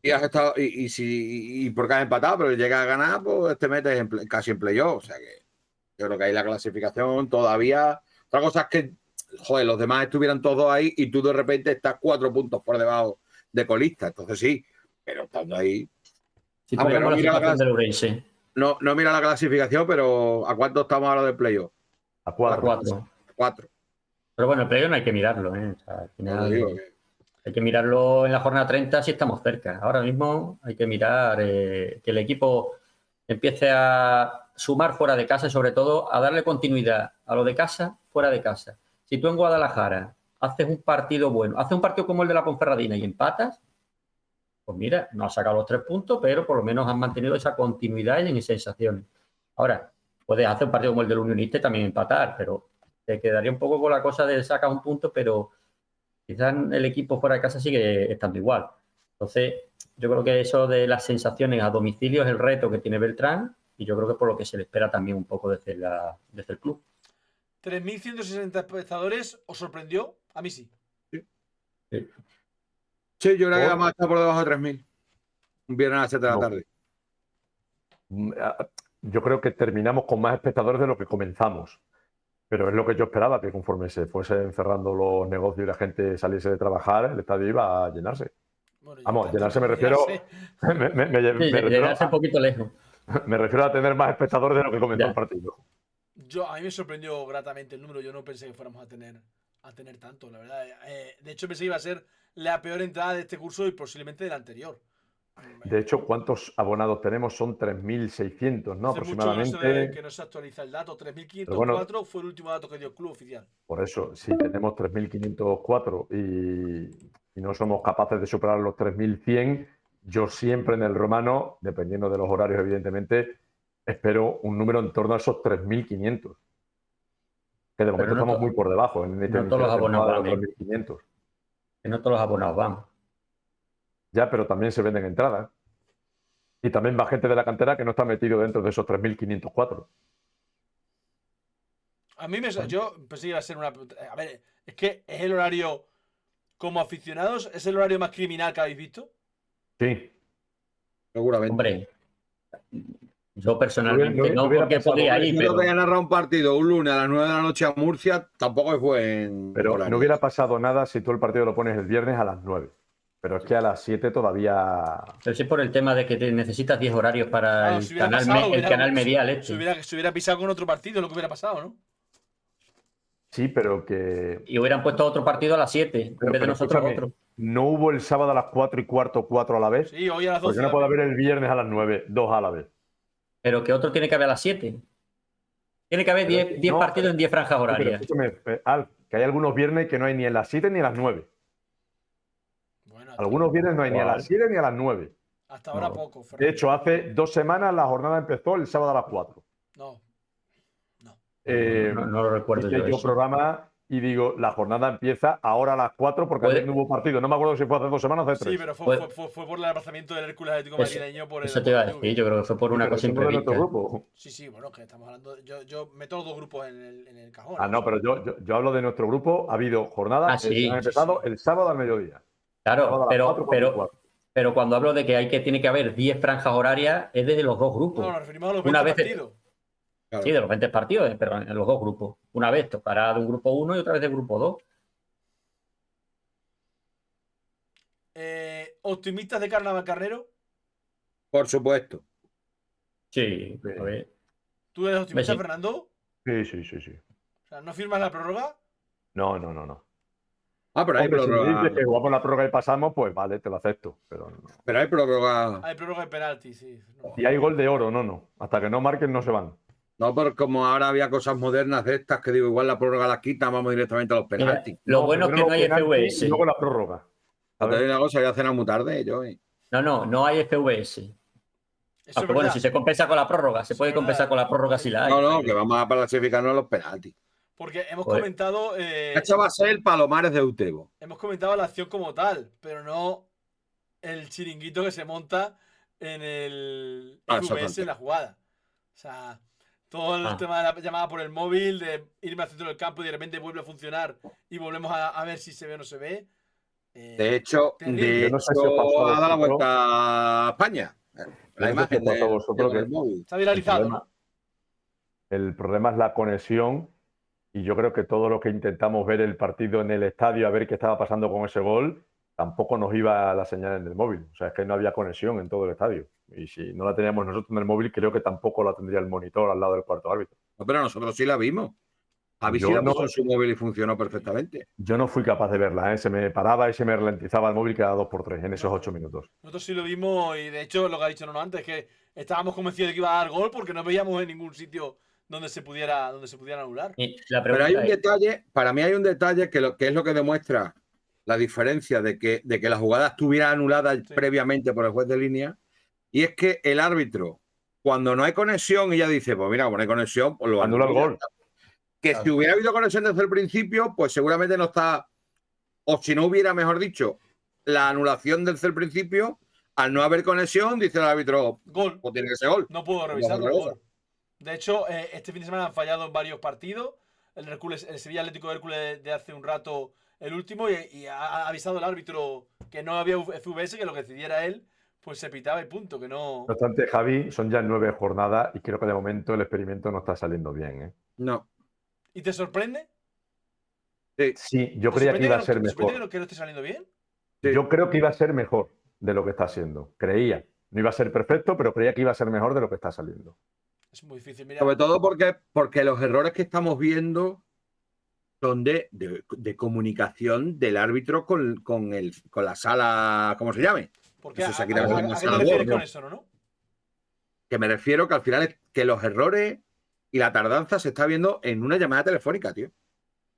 y has estado, y porque has empatado, pero llegas a ganar, pues te metes casi en playoff. O sea que yo creo que ahí la clasificación todavía. Otra cosa es que, joder, los demás estuvieran todos ahí y tú de repente estás 4 puntos por debajo de colista. Entonces sí, pero estando ahí. Si Aunque tuviéramos la situación del Ourense, no mira la clasificación, pero ¿a cuánto estamos ahora del playoff? A a 4. 4. 4. Pero bueno, el playoff no hay que mirarlo, ¿eh? O sea, al No te final digo que. hay que mirarlo en la jornada 30 si estamos cerca. Ahora mismo hay que mirar que el equipo empiece a sumar fuera de casa y sobre todo a darle continuidad a lo de casa fuera de casa. Si tú en Guadalajara haces un partido bueno, haces un partido como el de la Ponferradina y empatas, pues mira, no has sacado los 3 puntos, pero por lo menos has mantenido esa continuidad y en sensaciones. Ahora, puedes hacer un partido como el del Unionista y también empatar, pero te quedaría un poco con la cosa de sacar un punto, pero quizás el equipo fuera de casa sigue estando igual. Entonces, yo creo que eso de las sensaciones a domicilio es el reto que tiene Beltrán y yo creo que es por lo que se le espera también un poco desde el club. 3.160 espectadores, ¿os sorprendió? A mí sí. Sí, yo creo que ¿Por? vamos a estar por debajo de 3.000. Un viernes a las 7 de la No. tarde. Yo creo que terminamos con más espectadores de lo que comenzamos. Pero es lo que yo esperaba, que conforme se fuesen cerrando los negocios y la gente saliese de trabajar, el estadio iba a llenarse. Bueno, Vamos, llenarse me refiero. Llegarse un poquito lejos. Me refiero a tener más espectadores de lo que comenzó Ya. el partido. A mí me sorprendió gratamente el número. Yo no pensé que fuéramos a tener tanto, la verdad. De hecho, pensé que iba a ser la peor entrada de este curso y posiblemente de la anterior. De hecho, ¿cuántos abonados tenemos? Son 3.600, ¿no? Hace mucho Aproximadamente. que no se actualiza el dato. Pero 3.504 bueno, fue el último dato que dio el club oficial. por eso, si tenemos 3.504 y no somos capaces de superar los 3.100, yo siempre en el Romano, dependiendo de los horarios, evidentemente, espero un número en torno a esos 3.500. Que de momento no estamos muy por debajo en este no inicio todos los de temporada de abonados los van, 3.500. que no todos los abonados van. Ya, pero también se venden entradas. Y también va gente de la cantera que no está metido dentro de esos 3.504. A mí yo pensé que iba a ser una. A ver, es que es el horario. Como aficionados, ¿es el horario más criminal que habéis visto? Sí. seguramente. Hombre, yo personalmente no no, hubiera porque pasado, podría hombre, ir, Yo creo pero que haya narrado un partido un lunes a las 9 de la noche a Murcia tampoco es buen pero horario. no hubiera pasado nada si tú el partido lo pones el viernes a las 9. Pero es que a las 7 todavía. pero sí es por el tema de que necesitas 10 horarios para Claro, el si hubiera canal, pasado, el canal medial se hubiera pisado con otro partido, lo que hubiera pasado, ¿no? Sí, pero que. Y hubieran puesto otro partido a las 7, en vez de Pero nosotros escúchame, otro. ¿no hubo el sábado a las 4:15, 4 a la vez? Sí, hoy a las ¿Por 12 qué no puede también. haber el viernes a las 9, 2 a la vez? Pero que otro tiene que haber a las 7. Tiene que haber Pero, 10 no, partidos en 10 franjas sí, pero horarias. escúchame, Alf, que hay algunos viernes que no hay ni en las 7 ni en las 9. Bueno, Algunos viernes no hay ni a las ¿Cuál? 7 ni a las 9. hasta ahora No, poco, De Fernando. hecho, hace 2 semanas la jornada empezó el sábado a las 4. No. no lo recuerdo Hice yo yo eso. programa y digo, la jornada empieza ahora a las 4 porque ayer no hubo partido. No me acuerdo si fue hace 2 semanas o hace 3. Sí, pero fue por el desplazamiento del Hércules Atlético Madrileño por el Eso te iba a Deportivo. decir, yo creo que fue por Sí, una pero cosa eso no es de nuestro imprevista. grupo. Sí, bueno, que estamos hablando. Yo meto los dos grupos en el cajón. Ah, no, pero yo hablo de nuestro grupo. Ha habido jornadas Ah, que sí. han empezado Sí. el sábado al mediodía. Sábado Claro, a las 4, 4 y 4. pero cuando hablo de que tiene que haber 10 franjas horarias, es desde los dos No, grupos. nos referimos a los Una 20 vez, partidos. Claro. sí, de los 20 partidos, pero en los dos grupos. Una vez tocará de un grupo 1 y otra vez de grupo 2. ¿Optimistas de Carnaval Carnero? Por supuesto. Sí, a ver. ¿Tú eres optimista, Sí. Fernando? Sí, sí, sí, sí. O sea, ¿no firmas la prórroga? No, no, no, no. Ah, pero hay Hombre, si me prórroga. dices que jugamos la prórroga y pasamos, pues vale, te lo acepto. Pero no. Pero hay prórroga. Hay prórroga de penalti, sí. No. Y hay gol de oro, no. Hasta que no marquen, no se van. No, pero como ahora había cosas modernas de estas que digo, igual la prórroga la quita, vamos directamente a los Mira, penaltis. lo bueno es que primero no hay los penaltis FVS. Y luego la prórroga. Te digo una cosa, voy a cenar muy tarde, yo. No hay FVS. Eso es Aunque bueno, verdad. si se compensa con la prórroga, se Eso puede es compensar verdad. con la prórroga si la hay. No, que vamos a clasificarnos a los penaltis. Porque hemos Joder. comentado. Este va a ser el Palomares de Utebo. Hemos comentado la acción como tal, pero no el chiringuito que se monta en el Ah, FVS exactamente. en la jugada. O sea, todo el Ah. tema de la llamada por el móvil, de irme al centro del campo y de repente vuelve a funcionar y volvemos a ver si se ve o no se ve. De hecho, terrible. Yo no sé si os pasó a ha dado la vosotros. vuelta a España. Yo La no sé si imagen os pasó a del vosotros tío con que el móvil. Está viralizado, el problema- ¿no? El problema es la conexión y yo creo que todos los que intentamos ver el partido en el estadio a ver qué estaba pasando con ese gol, tampoco nos iba la señal en el móvil. O sea, es que no había conexión en todo el estadio. Y si no la teníamos nosotros en el móvil, creo que tampoco la tendría el monitor al lado del cuarto árbitro. No, pero nosotros sí la vimos. Javi sí Yo la no- puso en su móvil y funcionó perfectamente. Yo no fui capaz de verla, ¿eh? Se me paraba y se me ralentizaba el móvil cada 2 por 3 en esos 8 minutos. Nosotros sí lo vimos y de hecho lo que ha dicho Nono antes, que estábamos convencidos de que iba a dar gol porque no veíamos en ningún sitio donde se pudiera anular. Y la Pero hay pregunta un es, detalle, para mí hay un detalle que es lo que demuestra la diferencia de que la jugada estuviera anulada previamente por el juez de línea, y es que el árbitro, cuando no hay conexión, ella dice, pues mira, como no hay conexión, pues lo Anula el anula. gol. Que Claro. si hubiera habido conexión desde el principio, pues seguramente no está, o si no hubiera, mejor dicho, la anulación desde el principio, al no haber conexión, dice el árbitro, Gol. pues tiene que ser gol. No puedo Vamos a revisarlo. otra cosa. Gol. De hecho, este fin de semana han fallado en varios partidos. El Sevilla Atlético de Hércules de hace un rato, el último, y ha avisado el árbitro que no había FVS, que lo que decidiera él, pues se pitaba y punto, que no. No obstante, Javi, son ya 9 jornadas y creo que de momento el experimento no está saliendo bien, ¿eh? No. ¿Y te sorprende? Sí. Sí, yo ¿Te creía que iba a sorprende ser ¿te sorprende mejor. que no esté saliendo bien? Sí. Yo creo que iba a ser mejor de lo que está siendo. Creía. No iba a ser perfecto, pero creía que iba a ser mejor de lo que está saliendo. Es muy difícil. Mira, Sobre todo porque los errores que estamos viendo son de comunicación del árbitro con la sala, ¿cómo se llame? porque eso se ha ¿a quitado qué con te una sala refieres Word, con ¿no? eso, no? Que me refiero que al final es que los errores y la tardanza se está viendo en una llamada telefónica, tío.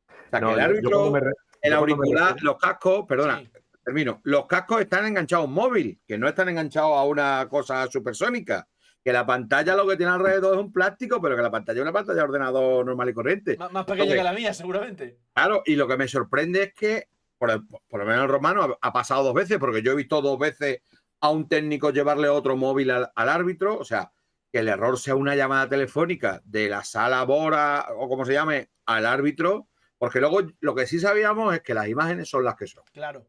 O sea, No, que el yo árbitro, cuando me el yo cuando me auricular, refiero- los cascos, perdona, Sí. termino, los cascos están enganchados a un móvil, que no están enganchados a una cosa supersónica. Que la pantalla lo que tiene alrededor es un plástico, pero que la pantalla es una pantalla de ordenador normal y corriente. Más pequeña que la mía, seguramente. Claro, y lo que me sorprende es que, por lo menos el Romano ha pasado 2 veces, porque yo he visto 2 veces a un técnico llevarle otro móvil al árbitro, o sea, que el error sea una llamada telefónica de la sala Bora, o como se llame, al árbitro, porque luego lo que sí sabíamos es que las imágenes son las que son. Claro.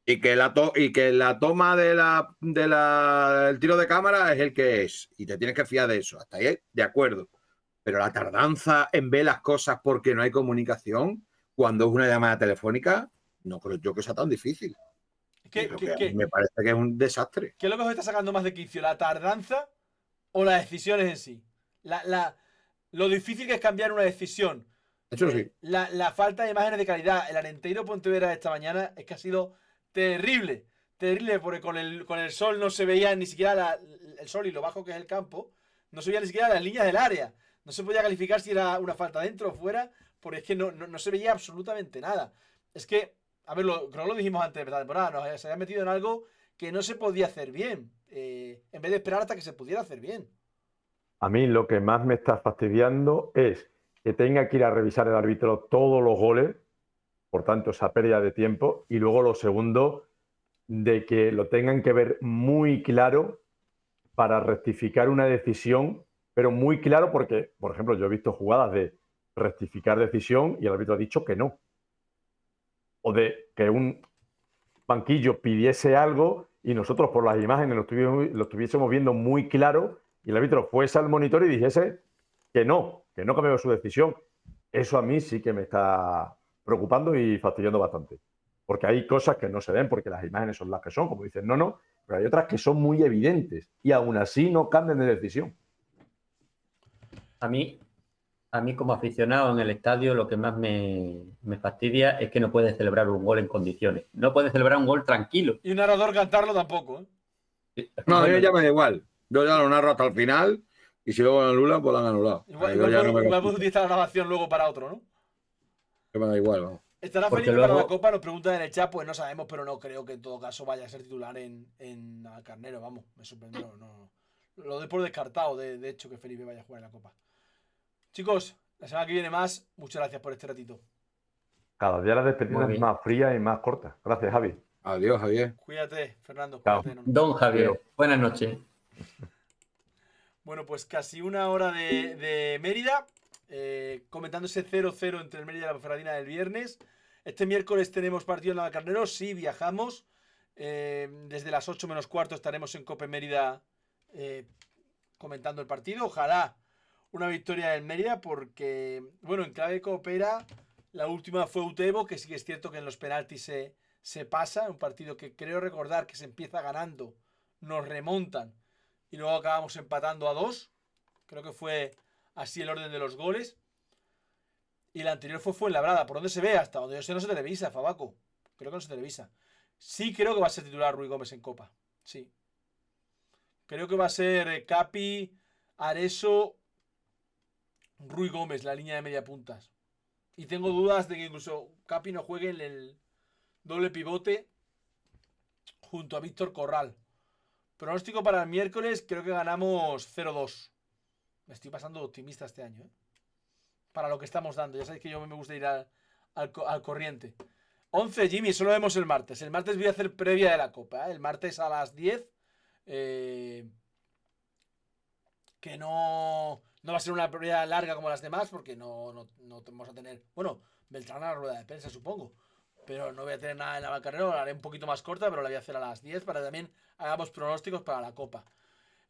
Y que la toma del tiro de cámara es el que es. Y te tienes que fiar de eso. Hasta ahí, de acuerdo. Pero la tardanza en ver las cosas porque no hay comunicación, cuando es una llamada telefónica, no creo yo que sea tan difícil. Me parece que es un desastre. ¿Qué es lo que os está sacando más de quicio? ¿La tardanza o las decisiones en sí? Lo difícil que es cambiar una decisión. Eso sí. La falta de imágenes de calidad. El Arenteiro Pontevedra de esta mañana es que ha sido terrible. Terrible, porque con el sol no se veía ni siquiera el sol y lo bajo que es el campo, no se veía ni siquiera las líneas del área. No se podía calificar si era una falta dentro o fuera, porque es que no se veía absolutamente nada. Es que, a ver, creo que lo dijimos antes de empezar la temporada, se había metido en algo que no se podía hacer bien, en vez de esperar hasta que se pudiera hacer bien. A mí lo que más me está fastidiando es que tenga que ir a revisar el árbitro todos los goles, por tanto, esa pérdida de tiempo, y luego lo segundo, de que lo tengan que ver muy claro para rectificar una decisión, pero muy claro porque, por ejemplo, yo he visto jugadas de rectificar decisión y el árbitro ha dicho que no. O de que un banquillo pidiese algo y nosotros por las imágenes lo estuviésemos viendo muy claro y el árbitro fuese al monitor y dijese que no cambió su decisión. Eso a mí sí que me está preocupando y fastidiando bastante. Porque hay cosas que no se ven porque las imágenes son las que son, como dicen, no, pero hay otras que son muy evidentes y aún así no cambian de decisión. A mí como aficionado en el estadio, lo que más me fastidia es que no puedes celebrar un gol en condiciones. No puedes celebrar un gol tranquilo. Y un narrador cantarlo tampoco, ¿eh? No, a mí ya me da igual. Yo ya lo narro hasta el final y si luego lo anulan, pues lo han anulado. Igual puedes utilizar la grabación luego para otro, ¿no? Que me da igual, vamos. ¿Estará Felipe para la Copa? Nos preguntan en el chat, pues no sabemos, pero no creo que en todo caso vaya a ser titular en Carnero, vamos. Me sorprendió, no. Lo doy por descartado, de hecho, que Felipe vaya a jugar en la Copa. Chicos, la semana que viene más. Muchas gracias por este ratito. Cada día la despedida es más fría y más corta. Gracias, Javi. Adiós, Javier. Cuídate, Fernando. Cuídate, Don Javier, buenas noches. Bueno, pues casi una hora de Mérida. Comentando ese 0-0 entre el Mérida y la Ponferradina del viernes. Este miércoles tenemos partido en Navalcarnero. Sí, viajamos. Desde las 8 menos cuarto estaremos en Cope Mérida comentando el partido. Ojalá una victoria del Mérida porque, bueno, en clave coopera, la última fue Utebo, que sí que es cierto que en los penaltis se pasa. Un partido que creo recordar que se empieza ganando, nos remontan y luego acabamos empatando a 2. Creo que fue así el orden de los goles. Y la anterior fue Fuenlabrada. ¿Por dónde se ve? Hasta donde yo sé no se televisa, Fabaco. Creo que no se televisa. Sí creo que va a ser titular Rui Gómez en Copa. Sí. Creo que va a ser Capi, Areso, Rui Gómez, la línea de media puntas. Y tengo dudas de que incluso Capi no juegue en el doble pivote junto a Víctor Corral. Pronóstico para el miércoles, creo que ganamos 0-2. Me estoy pasando optimista este año, ¿eh? Para lo que estamos dando. Ya sabéis que yo me gusta ir al corriente. 11, Jimmy, solo vemos el martes. El martes voy a hacer previa de la Copa, ¿eh? El martes a las 10. Que no va a ser una previa larga como las demás, porque no vamos a tener... Bueno, Beltrán a la rueda de prensa, supongo. Pero no voy a tener nada en Navalcarnero. La haré un poquito más corta, pero la voy a hacer a las 10 para que también hagamos pronósticos para la Copa.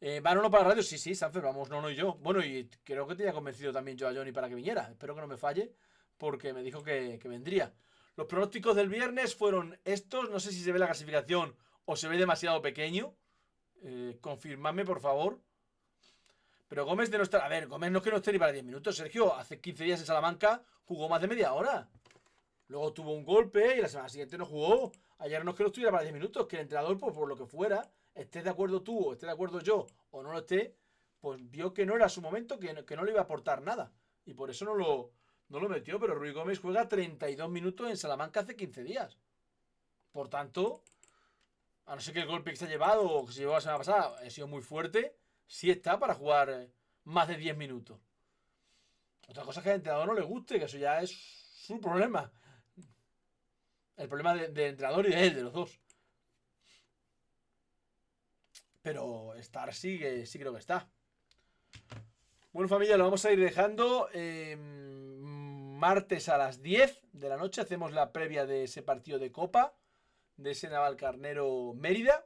¿Va Nono para la radio? Sí, Sanfer, vamos Nono y yo. Bueno, y creo que tenía convencido también yo a Johnny para que viniera. Espero que no me falle, porque me dijo que vendría. Los pronósticos del viernes fueron estos. No sé si se ve la clasificación o se ve demasiado pequeño. Confirmadme, por favor. Pero Gómez de no estar... A ver, Gómez no es que no esté ni para 10 minutos. Sergio, hace 15 días en Salamanca jugó más de media hora. Luego tuvo un golpe y la semana siguiente no jugó. Ayer no es que no estuviera para 10 minutos, que el entrenador, pues por lo que fuera, estés de acuerdo tú o esté de acuerdo yo o no lo esté, pues vio que no era su momento, que no le iba a aportar nada. Y por eso no lo metió. Pero Rui Gómez juega 32 minutos en Salamanca hace 15 días. Por tanto, a no ser que el golpe que se ha llevado o que se llevó la semana pasada ha sido muy fuerte, sí está para jugar más de 10 minutos. Otra cosa es que al entrenador no le guste, que eso ya es su problema. El problema del entrenador y de él, de los dos. Pero estar sí creo que está. Bueno, familia, lo vamos a ir dejando. Martes a las 10 de la noche hacemos la previa de ese partido de Copa de ese Navalcarnero Mérida.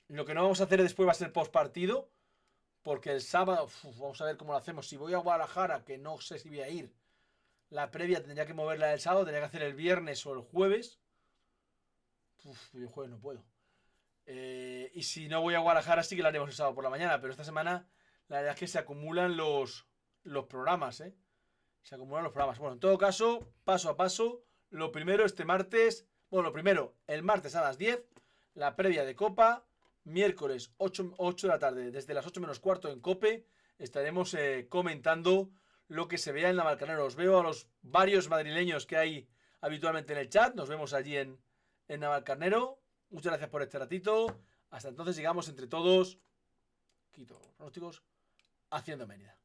Lo que no vamos a hacer después va a ser post partido, porque el sábado, vamos a ver cómo lo hacemos. Si voy a Guadalajara, que no sé si voy a ir, la previa tendría que moverla el sábado, tendría que hacer el viernes o el jueves. El jueves no puedo. Y si no voy a Guadalajara, sí que lo haremos el sábado por la mañana, pero esta semana la verdad es que se acumulan los programas, ¿eh? Se acumulan los programas. Bueno, en todo caso, paso a paso. Lo primero, este martes. Bueno, lo primero, el martes a las 10, la previa de Copa. Miércoles, 8 de la tarde, desde las 8 menos cuarto en Cope, estaremos comentando lo que se vea en Navalcarnero. Os veo a los varios madrileños que hay habitualmente en el chat. Nos vemos allí en Navalcarnero. Muchas gracias por este ratito. Hasta entonces, sigamos entre todos. Quito pronósticos. Haciendo Mérida.